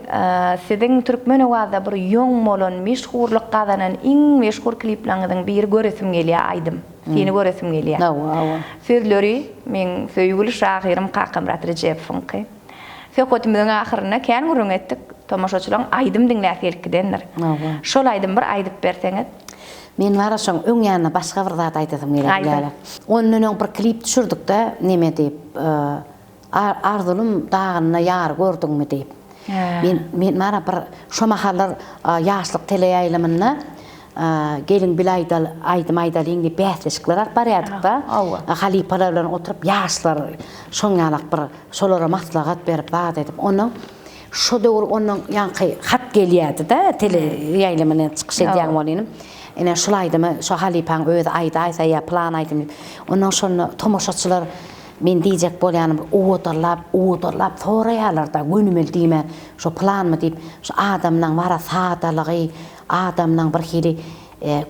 sizin Türkmen owada bir ýoň bolan meşhurlyk gazanan iň meşhur kliplaňyzyň biri göresim gelýär aýdym. Seni göresim gelýär. Hawa. Sözleri men söýgüli şahyrim Kakymrat Rejepowyňky. Söhbetimiziň ahyryna kän gurun etdik. Tomoşaçylaryň aýdym dinläp gelýärdiler. Şol aýdym bir aýdyp berseňiz. Men waraşaň öň ýanyna başga bir zat aýdysym gelýär. Onun bir klip düşürdik de neme diýip Arzulum dagyna ýar gördüňmi diýip. Men mara bir şo mahallar ýaşlyk teleýaýlamyna gelin bilaýdal aýdym indi bäsleşikler barýardyk da. Halipalar bilen oturup ýaşlar şoňalak bir şolara maslahat berip zat edip onu şo döwür onun ýanky hat gelýärdi da teleýaýlamyna çykyş edýän bolynym. Ene şulaydymy şo halipaň öz aýda ýa plan aýdym. Ondan şonu tomoşaçylar men diýjek bolýanym uwdurlap soraýarlar da günümel diýme şo planmy diýip şo adamlaň wara sadalygy adamlaň bir hili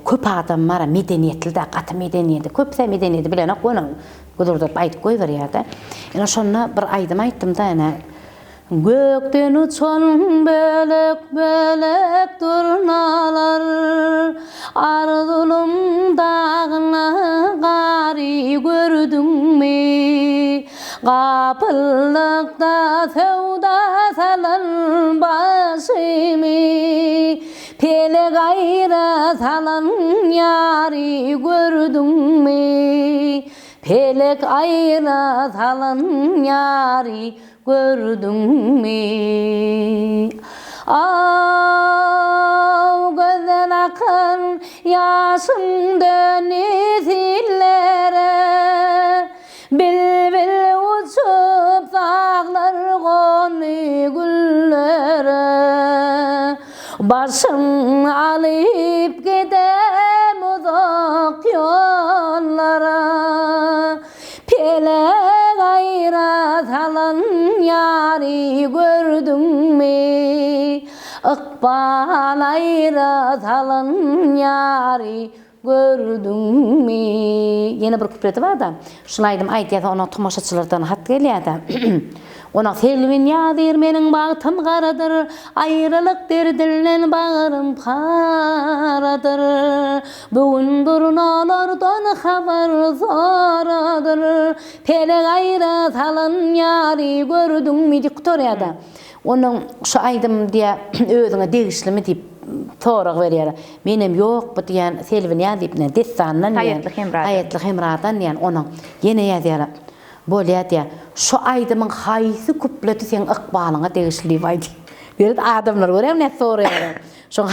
köp adam mara medeniýetli da gaty medeniýeti köpse medeniýeti bilen okunan gudurdup aýdyp goýberýär da. Ene şonu bir aýdym aýtdym da ene gökten uçan belek turnalar Arzulum dağına gari gördüňmi Gapylykda sevda salan başymy Pele gayra salan ýary gördüňmi Pelek ayra salan ýary gördüňmi gözden akan ýaşym denizlere Bilbil uçup dağlar gony güllere Başym alyp gidem uzak ýollara Pelek ayra salan ýary gördüňmi Iqbal ayra salan ýary gördüňmi Ýene bir kupleti bar da şunu aýdym aýtýar ona tomoşaçylardan hat gelýär da Ona selvin yadir menin bağıtım qaradır, ayrılık derdilen bağırım qaradır. Bugün durnalardan haber zoradır, pelek ayra salan yari gördün mi Viktoria'da. Onun şu aydım diye özüne degişlimi deyip torak veriyor. Benim yok bu diyen selvin yadir ne desandan hayatlık hemradan diyen onun yine yazıyor. Böyle diye şu aydımın haysı kupleti sen ıkbalına degişli vaydi. Bir adamlar görüyorum ne soruyor. Şu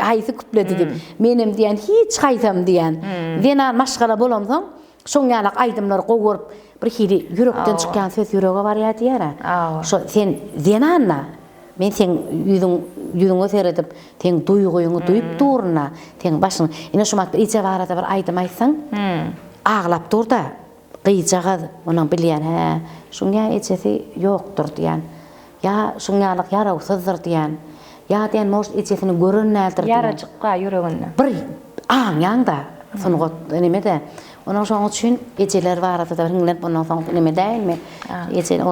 haysı kupleti deyip benim diyen hiç haysam diyen. Diyen maşgala bolamsam şoň ýalak aydymlar gogurup bir hili yürekden çykan söz yüreğe var ya diýär. Şo sen zenanna men sen ýüzüňe seredip sen duýguýuňy duýup durna sen başyň ine şomak bir içe barada bir aydym aýtsaň aglap dur da gyjaga onuň bilýän he şoňa içesi ýokdur diýän ya şoňalyk ýaragsızdyr diýän ya diýän moş içesini görennädir diýän Yarajykka yüreginde bir aňyanda sonuň nemede onun şoň üçin geceler barada da hiňler bundan soň neme diýilmi?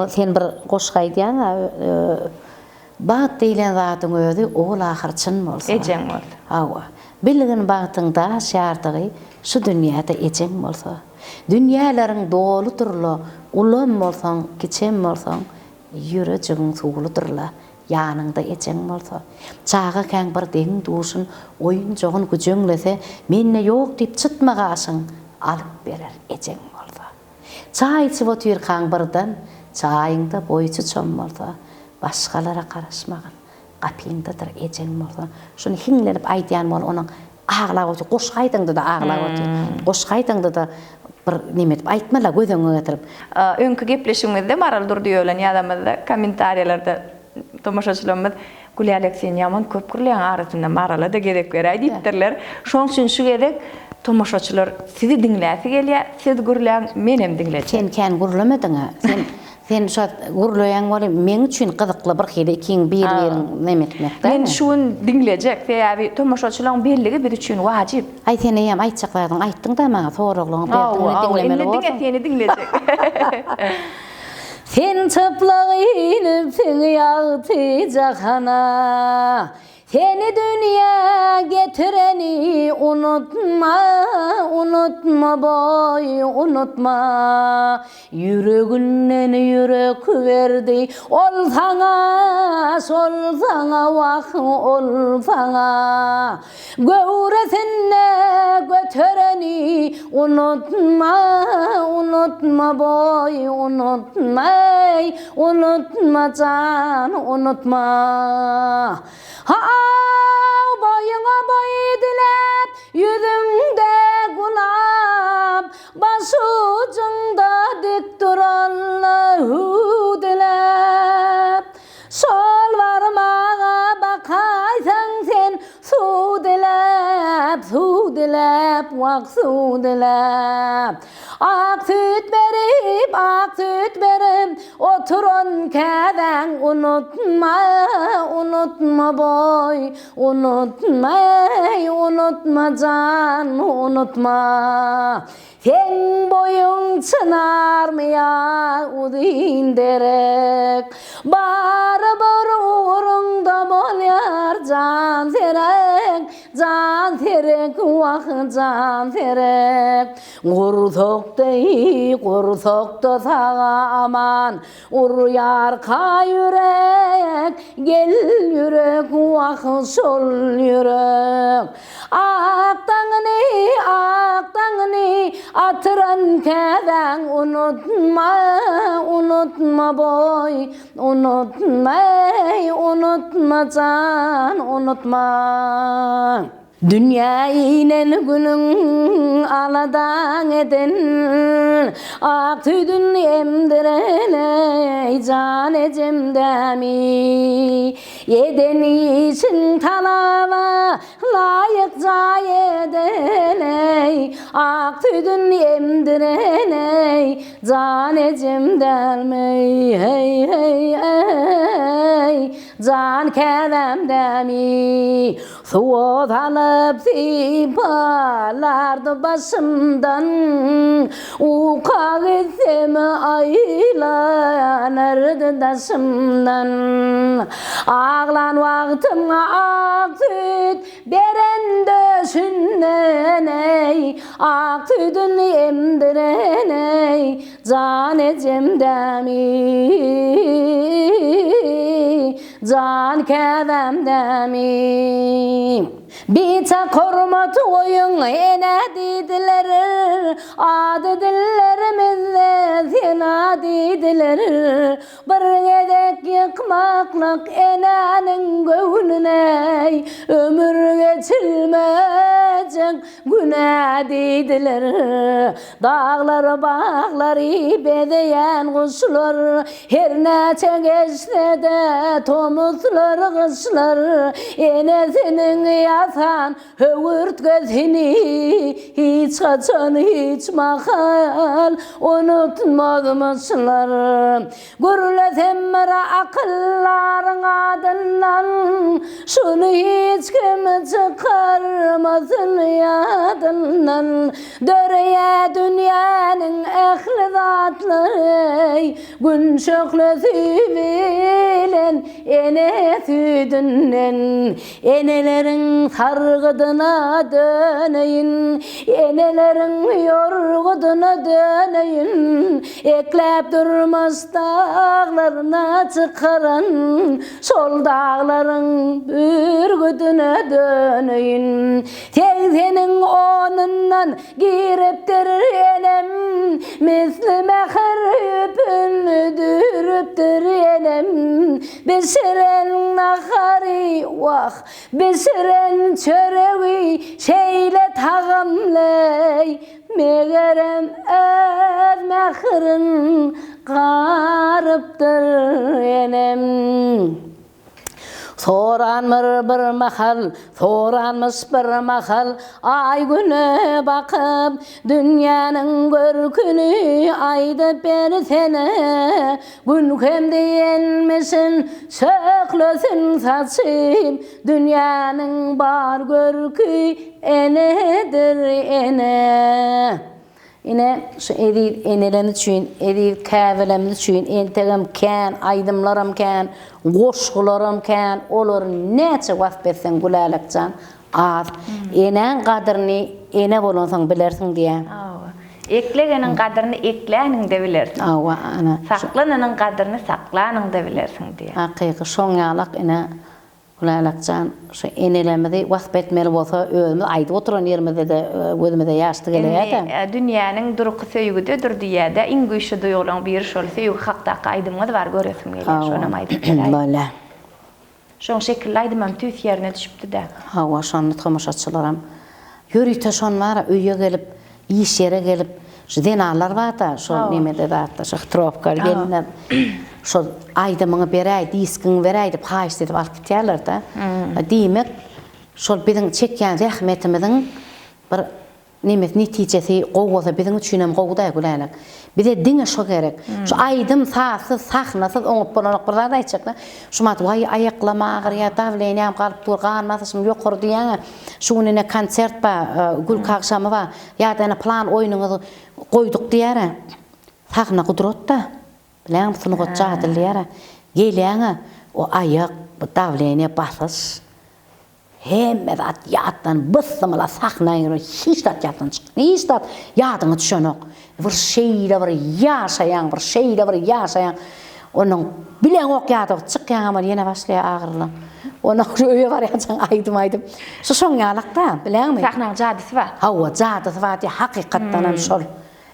Sen bir goşga aýdýan Bağıt deyilen zatın özü oğul ahir çın bolsa. Ecen bolsa. Awa. Bilgin bağıtında şartygy şu dünýäde ecen bolsa. Dünýälaryň doluturla, ulan bolsaň, kiçen bolsaň, ýüregiň suwluturla, ýanyňda ecen bolsa. Çağa käň bir deň duşun oýunjogyn güjeňlese, menne ýok diýip çıtmagaşyň alyp berer ecen bolsa. Çay içip oturýan birden, çaýyňda boýçy çom bolsa. Başgalara garaşmagyn gapyňdadyr ecen bolsa şunu hiňlenip aýdýan bol onuň aglap otur goşgaýdyňda da aglap otur goşgaýdyňda da bir neme dip aýtmala gözüňe getirip öňkü gepleşigimizde maral durdy ölen ýadamyzda kommentariýalarda tomoşaçylarymyz Gülýa sen ýaman köp gürleýän arasynda marala da gerek beräý diýipdirler. Şoň üçin şu gerek tomoşaçylar sizi diňläsi gelýär, siz gürleýän menem diňleýär. Sen kän gürlemediňa sen şu gurlayan var men üçin gyzykly bir hili ikiň bir-biriň neme etmekde. Men şuň diňlejek täbi tomoşaçylaryň bellige bir üçin wajyp. Ay sen näme aýtjaklardyň aýtdyň da maňa soraglaryň diňlemeli bolsa. Seni diňlejek. Sen çıplak inip seni yağtı cahana. Seni dünya getireni unutma, unutma boy, unutma. Yüreğinden yürek verdi, ol sana, sol sana, vah ol sana. Göresinle götüreni unutma, unutma boy, unutma, unutma can, unutma. Boyuna boy dilep, yüzünde gulap, başucunda dik duranlahu dilep. Sol varmağa bakaysan sen, su dilep, vak su dilep. Ak süt verip, oturun käden unutma, unutma boy, unutma, unutma can, unutma. Sen boyun çınarmaya udin derek, barbar uğrunda bolyar can serek, vah can serek. Gursokta sağa aman, uryar ka yürek, gel yürek, vah sol yürek. Aktağını atıran käden unutma, unutma boy, unutma, unutma can, unutma. Dünya inen günün aladan eden, ak tüdün emdirene can ecemdemi. Yeden için talava layık cay edene, ak tüdün emdirene can ecemdemi. Hey hey hey, can kedemdemi Suud alıp zipalardı başımdan Uka gitsem aylanırdı daşımdan Ağlan vaktim ak süt beren döşünden ey Ak sütün emdiren ey can ecemdemi Can kedemdemi Bita kormat oyun ene dediler Adı dillerimizde zina dediler Bir gedek yıkmaklık enenin gönlüne Ömür geçilmeyecek günah dediler Dağlar bağları bedeyen kuşlar Her neçe geçse de tomuzlar kışlar Enesinin yatan hövürt gözünü Hiç kaçan hiç mahal unutmamışlar Gürlesem akılların adından Şunu hiç kim çıkarmasın yadından Döreye dünyanın ehli zatları Gün şöklesi bilen ene südünden Enelerin sargıdına döneyin Enelerin yorguduna döneyin Eklep durmaz dağlarına çıkaran Sol dağların bürgüdüne döneyin Teyzenin onundan giriptir enem Misli mehir üpündürüptür enem Bişiren nahari vah Bişiren çöreği şeyle tağımley Meğerem öz mehirin qarıptır enem Soranmır bir mahal, soranmış bir mahal Ay güne bakıp dünyanın görkünü aydı bersene Gün hem diyenmişsin söklösün saçım Dünyanın bar görkü enedir ene Yine şu edil enelemi için, edil kəvəlemi için, entegim kən, aydımlarım kən, qoşqularım kən, olur neçə vaxt bersen güləlikcan az. Enen qadırını ene bolonsan bilersin diye. Eklegenin qadırını eklenin de bilersin. Ana. Saklananın qadırını saklanın da bilersin diye. Haqiqi şoňalak ene gülälikcan şu enelemidi vaxt betmeli bolsa özümüz aydı oturan yerimizde de özümüzde yaşlı gelýär. Dünýäniň durky söýgüde dur diýäde iň güýçli duýulan bir şol söýgü hakda aýdymyz bar göresim gelýär. Şonam aýdyp Böyle. Şoň şekilde aýdymam tüs ýerine düşüpdi de. Hawa şonu tamaşaçylaram. Ýörükde şon bar öýe gelip, iş ýere gelip, şu denalar bar da, şu nemede da, şu tropkar gelip şu aydymyňy beräýdi, diskiňi beräýdi, paýş edip alyp gitýärler da. Diýmek, şol biziň çekýän rahmetimiziň bir nemet netijesi gowuza biziň üçin hem gowda gülälik. Bize diňe şo gerek. Şu aydym sasy, sahnasy oňup bolanok bir zat aýtjak. Şumat way aýaklama, agyrya davlenýär galyp durgan, masalan ýokary diýäň. Şuňyne konsert ba, gül kagşamy ba, ýa-da plan oýunyňy goýduk diýär. Sahna gudratda. Bilen sunuq çaýdylýar. Gelýäň o aýak, bu davlenýä basys. Hemme zat ýatdan bysmala sahnaýy, hiç zat ýatdan çyk. Hiç zat ýadyňa düşenok. Bir şeyle bir ýaşaýan, bir şeyle bir ýaşaýan. Onuň bilen ok ýadyp çykýan ama ýene başlaýar agyrly. Onu öýe barýan aýdym. Şu şoňalykda bilenmi? Sahnaň jadysy bar. Hawa jadysy bar, hakykatdan hem şol.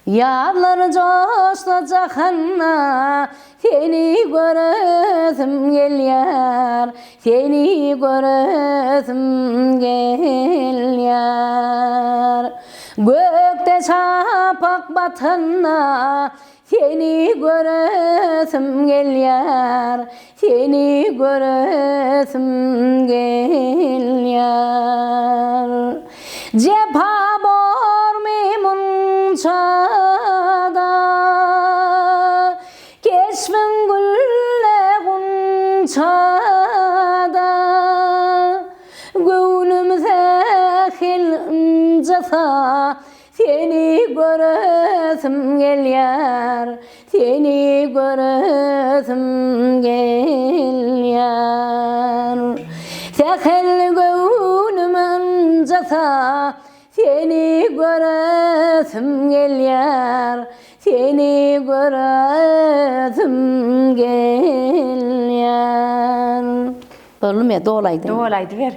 Yağlar coştu cahanna, seni göresim gelýär, seni göresim gelýär. Gökte çapak batanna, seni göresim gelýär, seni göresim gelýär. Cepha bormi munçada, keşfin gülle gunçada. jasa seni göresim gelýär, seni göresim gelýär. Sehel göwnümen jasa seni göresim gelýär, seni göresim gelýär. Bolmy dolaydy. Dolaydy ber.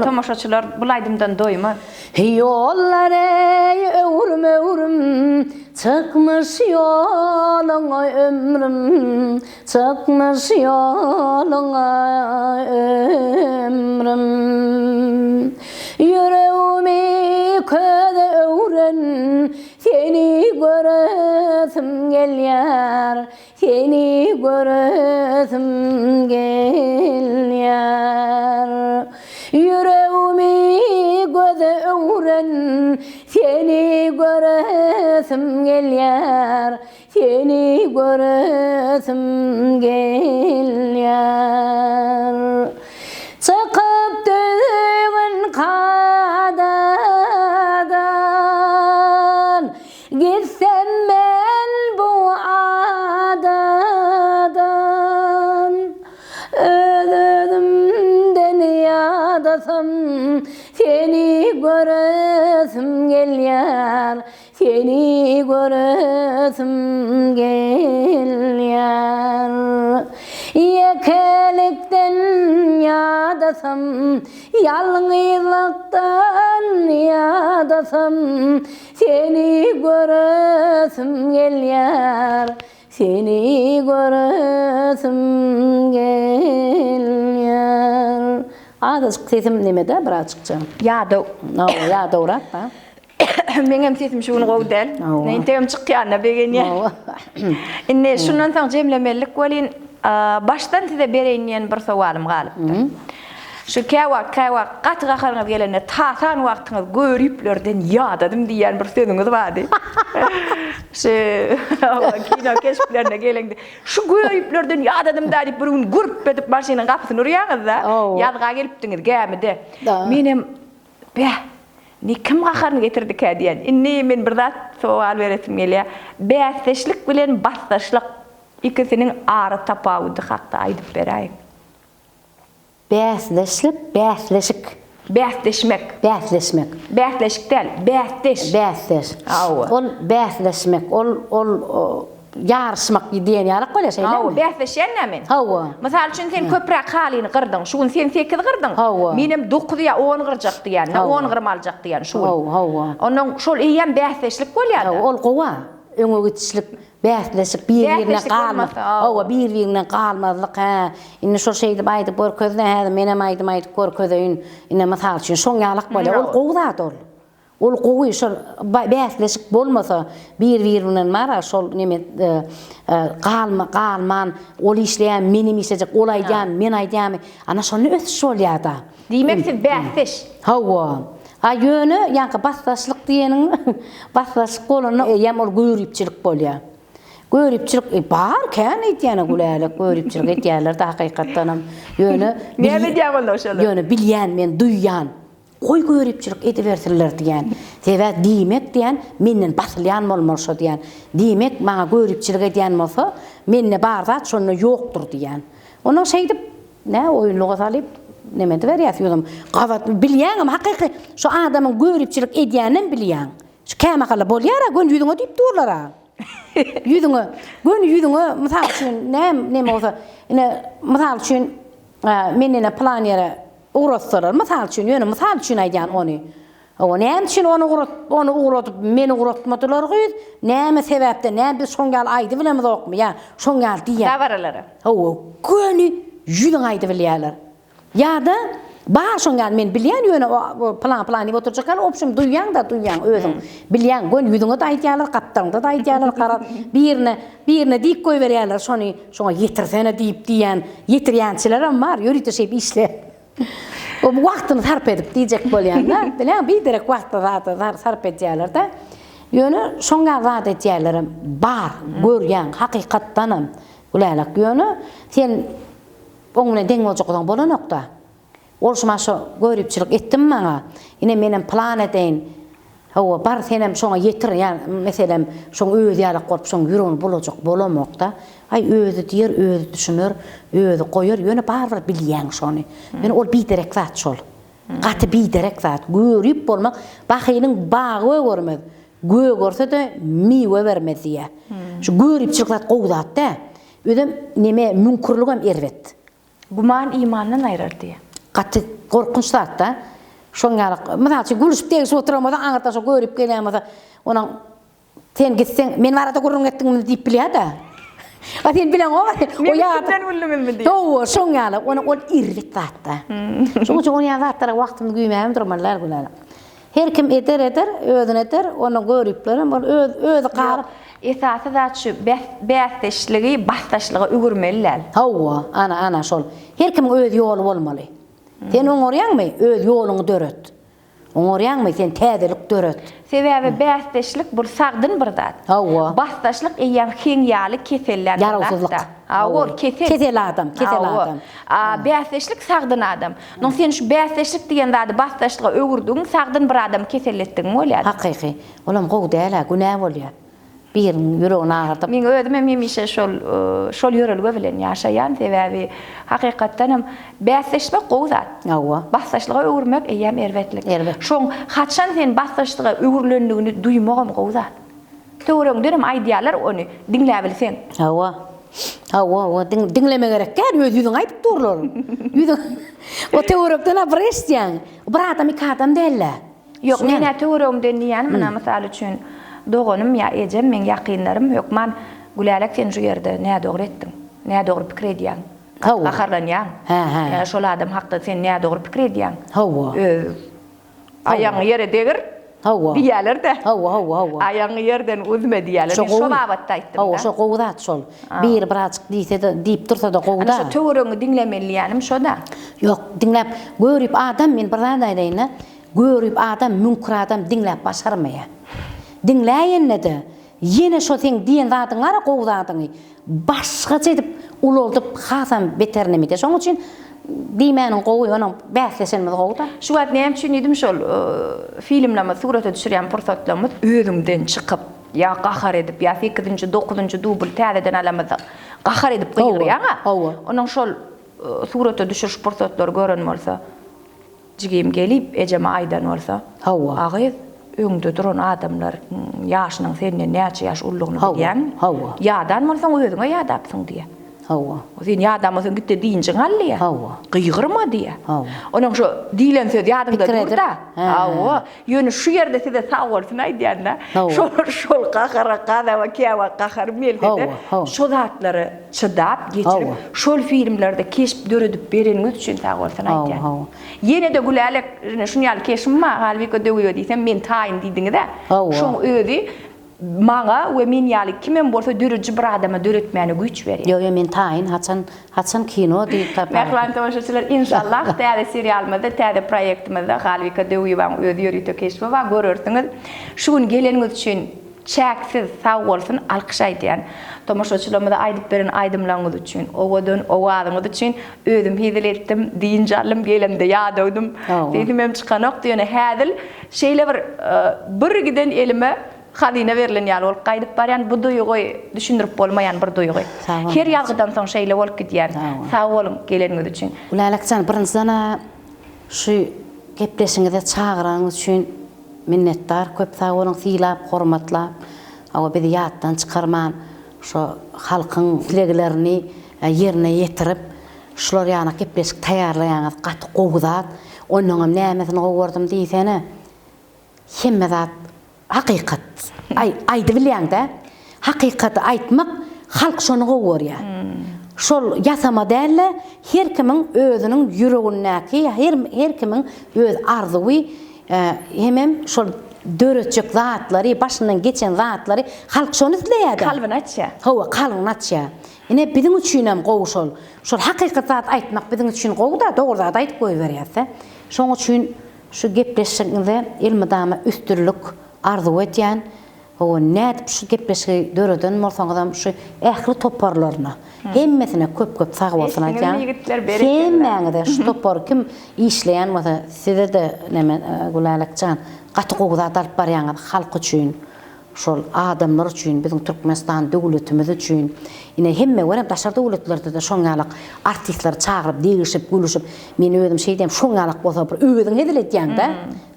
Tomoşaçylar bulaydymdan doýma. Yollar ey öwrüm çıkmış yoluna ömrüm, çıkmış yoluna ömrüm. Yüreğimi köde öwren, seni göresim gelýär, seni göresim gelýär. Yüreğimi göze öwren, seni göresim gelýär, seni göresim gelýär. Çıkıp dögün kadadan, gitsem ben bu adadan. Özümden yadasam, seni göresim gelýär, seni göresim gelýär. Yekelikten yadasam, yalňyzlykdan yadasam, seni göresim gelýär, seni göresim gelýär. Adas sesim nemede birazcıkça? Ýa-da. No, ya doğru. Meňem sesim şuny gowdal. Näitem çykýanna begen ýa. Inne şundan soň jemlemelik welin baştan size bereýän bir sowalym galypdy. Şu käwa gatga galyňyz gelende tasan wagtyňyz görüplerden ýadadym diýen bir sözüňiz bardy. Şu kino keşplerine gelende şu görüplerden ýadadym da diýip bir gün gürp edip maşynyň gapysyny urýaňyz da ýadga gelipdiňiz gämide. Menem ni kim gakarny getirdik diýen. Inni men bir zat sowal beresim gelýär. Bäsleşlik bilen baslaşlyk ikisiniň ara tapawudy hakda aýdyp berýär. Bäsleşlik, bäsleşik. Bäsleşmek. Bäsleşmek. Bäsleşik del, bäsleş. Bäsleş. Ol bäsleşmek, ol yarışmak diýen ýarak bolýar şeýle. Hawa, bäsleşen nämen? Hawa. Mysal üçin sen köprek halyny gyrdyň, şuň sen 8 gyrdyň. Menem 9 ýa 10 gyrjak diýen, 10 gyrmaljak diýen şuň. Hawa. Onuň şol eýen bäsleşlik bolýar. Ol gowa, öňe gitişlik bäsleşik bir-birine galmak. Hawa bir-birine galmazlyk ha. Indi şol şeýdi baýdy bor közüne häzir menem aýdym gor közeýin. Indi mysal üçin şoň ýalak bolýar. Ol gowdat ol. Ol gowy şol bäsleşik bolmasa bir-birine mara şol neme galman ol işleýän menim işlejek ol aýdýan men aýdýam ana şonu ötüş bolýar-da. Diýmek siz bäsleş. Hawa. Ha ýöne ýa-da baslaşlyk diýeniň baslaşlyk bolany ýa ol görüpçilik bolýar. Görüpçilik bar kän etýäne gülälik görüpçilik etýärler da hakykatdanam ýöne näme diýen boldy şolar? Ýöne bilýän men duýýan goý görüpçilik edibersinler diýen. Sebäp diýmek diýen menden basylýan bolmaşy diýen. Diýmek maňa görüpçilik edýän bolsa menne bar zat şonu ýokdur diýen. Onuň şeýdip nä oýunluga salyp neme berýär gawat bilýäňem hakyky şu adamyň görüpçilik edýänin bilýän. Şu käme gala bolýar gün ýüzüňe diýip durlar. Ýüzüňe gün ýüzüňe mysal üçin neme bolsa ine mysal üçin menene plan ýere uğratsalar mysal üçin ýöne mysal üçin aýdýan ony. O näme üçin onu uğratyp meni uğratmadylar gyz? Näme sebäpden? Näme biz şoňal aýdy bilen zokmy? Ya şoňal diýär. Dawaralary. O göni ýüzüň aýdy bilýärler. Ýa-da bar şoňal men bilýän ýöne plan diýip oturjaklar, opşum duýýan da duýýan özüň. Bilýän gün ýüzüňe de aýdýarlar, gapdaňda da aýdýarlar, garap birine diýip goýberýärler, şoňa ýetirsene diýip diýen, ýetirýänçiler hem bar, ýöritişip işle. O wagtyny sarp edip diýjek bolýarlar. Bilýän bir derek wagtda sarp edýärler da. Ýöne şoňa zat edýärler bar, görýän, hakykatdanam. Ulalak ýöne sen oňuna deň boljak bolanokda. olşmaşy görüpçilik etdim maňa. Ine menen plan edeýin. Hawa bar senem şoňa ýetir, ýani meselem şoň öýdi ýaly gorp şoň ýüregini bolajak bolamokda. Ay öýdi diýer, öýdi düşünür, öýdi goýar, ýöne bar bilýän şony. Men ol biderek zat şol. Gaty biderek zat, görüp bolmak, bahynyň bagy görmez. Göö görse de miwe bermez diýe. Şu görüpçilik zat gowdat da. Ödem neme münkurlugam erwet. Guman imandan aýrar diýe. Gaty gorkunç zat da. Şoňaly, mysal gülüşip degis oturamada aňyrta şo görüp gelemada, onaň sen gitseň men barada gurrun etdiňmi diýip bilýär da. Ha sen bilen o ýa Ben ulumymy diýe. Towa şoňaly, ona ol irlik zat da. Şoň üçin ýa zatlary wagtymdy güýmäm durmanlar güler. Her kim eder, özüne eder, onu görüplerim, özü qaryp. Esasy zat şu bäsdeşligi, bastaşlygy ügürmeliler. Hawa, ana şol. Her kim öz ýoly bolmaly. Sen oňarýanmy? Öz ýoluňy döret. Oňarýanmy? Sen täzelik döret. Sebäbi bäsdeşlik bu sagdyn bir zat. Hawa. Bastaşlyk eýär kheň ýaly keseller. Ýaragsızlyk. Awol kesel adam. Bäsdeşlik sagdyn adam. Noň sen şu bäsdeşlik diýen zady bastaşlyga öwürdiň, sagdyn bir adam keselletdiň bolýar. Hakyky. Olam gowy däl, günä bolýar. Bir ýüregini agyryp. Men özüm hemişe şol ýörelge bilen ýaşaýan sebäbi hakykatdan hem bäsdeşmek gowy zat. Hawa. Bastaşlyga öwürmek eýär erwetlik. Şoň haçan sen bastaşlyga öwürlendigini duýmagam gowy zat. Töwreňden aýdýarlar ony diňläp bilsen. Hawa, dinleme gerek. Öz ýüzüň aýdyp durlar. Ýüzüň. O töwrekden birestýän. Bir adam iki adam däller. Ýok, men töwreňden diýen, mena mysal üçin dogonum ya ejem men ýakynlarym ýok, man gülälek sen şu ýerde näme dogry etdiň? Näme dogry pikir edýän? Gaharlanýan. Ya şol adam hakda sen näme dogry pikir edýän? Hawa. Aýaňy ýere degir. Hawa. Diýerler de. Hawa. Aýaňy ýerden üzme diýerler. Şol wagtda aýtdym. Hawa, şo gowdat şol. Bir birazcık diýse de diýip dursa da gowda. Şo töwreňi dinlemeliýänim şo da. Ýok, dinläp görüp adam men bir zat aýdaýyn. Görüp adam münkur adam dinläp başarmaýar. Dinläýände ýene şo sen diýen zatyňlar gowdadyň. Başgaça edip ululdyp hasam beternemi de. Şoň üçin diýmäniň gowy onuň bäsleşenmi gowda. Şu wagt näme üçin edim şol filmlama surata düşürýän pursatlarymyz özümden çykyp ya gahar edip ya 8-nji 9-njy dubl täzeden alamyz. Gahar edip gyýrýaňa. Onuň şol surata düşüş pursatlar gören bolsa jigim gelip ejeme aýdan bolsa. Agyz öňde duran adamlar ýaşynyň senden näçe ýaş ullugyny bilýän. Ýadan bolsaň özüňe ýadapsyň diýe. Sen ýadamysyň gitdi diýinçiň allyýa. Gyýgyrma diýe. Onuň şu diýlen söz ýadymda durda. Ýöne şu ýerde size sag bolsun aýdýanda. Şol gahara gada we käwa gahar meldede. Şo zatlary çydap geçirip şol filmlerde keşip döredip bereniňiz üçin sag bolsun aýdýan. Ýene de gülälek şuňal keşim ma halbuki döwüyor diýsem men taýyn diýdiňde. Şoň özi maňa we men ýaly kimem bolsa dörüji bir adama döretmäni güç berýär. Ýok, men taýyn haçan kino diýip tapar. Mehman tamaşaçylar inşallah täze serialymyzda, täze proýektimizde halbuki döwüýän özi ýörüýte keşip we görürsiňiz. Şuň geleniňiz üçin çäksiz sag bolsun alkyş aýdýan. Tamaşaçylarymyza aýdyp beren aýdymlaryňyz üçin, owadan owadyňyz üçin özüm hizil etdim, diýinjalym gelemde ýadawdym. Diýdim hem çykanak diýene häzil şeýle bir giden elime Hadine verilen ýaly bolup gaýdyp barýan bu duýgy düşündirip bolmaýan bir duýgy. Her ýalgydan soň şeýle bolup gidýär. Sag bolun geleniňiz üçin. Ulalakçan birinçidana şu gepleşiňizde çağıraňyz üçin minnetdar, köp sag bolun, silap, hormatlap. Awa bizi ýatdan çykarman, şu halkyň dileglerini ýerine ýetirip, şular ýana gepleşik taýýarlaýaňyz gaty gowdat, onuň nämetini gowurdym diýsene. Hemme zat hakikat. Aýdy bilýäň-de. Hakikaty aýtmak halk şonu gowurýar. Şol ýasama dälle her kimiň özüniň ýüregindäki, her kimiň öz arzuwy hemem şol döretjek zatlary, başyndan geçen zatlary halk şonu izleýär. Kalbyny açýar. Kalbyny açýar. Ine biziň üçin hem gowy şol. Şol hakikat zat aýtmak biziň üçin gowy da, dogry zat aýdyp goýberýärse. Şoň üçin şu gepleşiginde ilmi dama üstünlük arzu etýän o nädip şu gepleşi döreden morsaňyzam şu ähli toparlaryna hemmesine köp sag bolsun aýdýan. Hemmäňe şu topar kim işleýän bolsa size de neme gulalakçan gaty gowda alyp barýan halk üçin şol adamlar üçin bizim Türkmenistan döwletimiz üçin ine hemme wara daşar döwletlerde de şoňalyk artistler çağırıp degişip gülüşip men özüm şey diýem şoňalyk bolsa bir özüň ediletýän da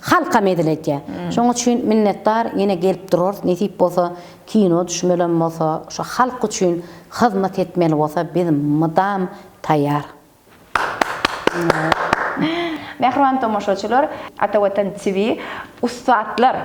halka ediletýän. Şoň üçin minnetdar ýene gelip durar nesip bolsa kino düşmelen bolsa şu halk üçin hyzmat etmeli bolsa bizim mydam taýýar. Mehriban tomoşaçylar, Ata Watan TV ustatlar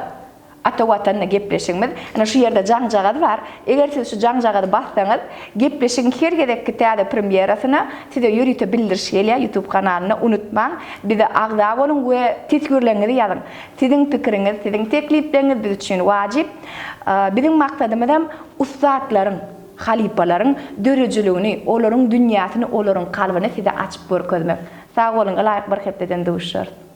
Ata Watanna gepleşigimiz. Ana şu ýerde jaň-jagady bar. Eger siz şu jaň-jagady bassaňyz, gepleşigiň hergedekki täze premierasyna size ýürüte bildirişi gelýär YouTube kanalyna unutmaň. Bize agza bolun we tetgürleňizi ýazyň. Siziň pikiriňiz, siziň teklipleriniz biz üçin wajip. Biziň maksadymyz hem ustatlaryň, halipalaryň dörejüligini, olaryň dünýäsini, olaryň kalbyny size açyp görkezmek. Sag bolun, laýyk bir hepden duşar.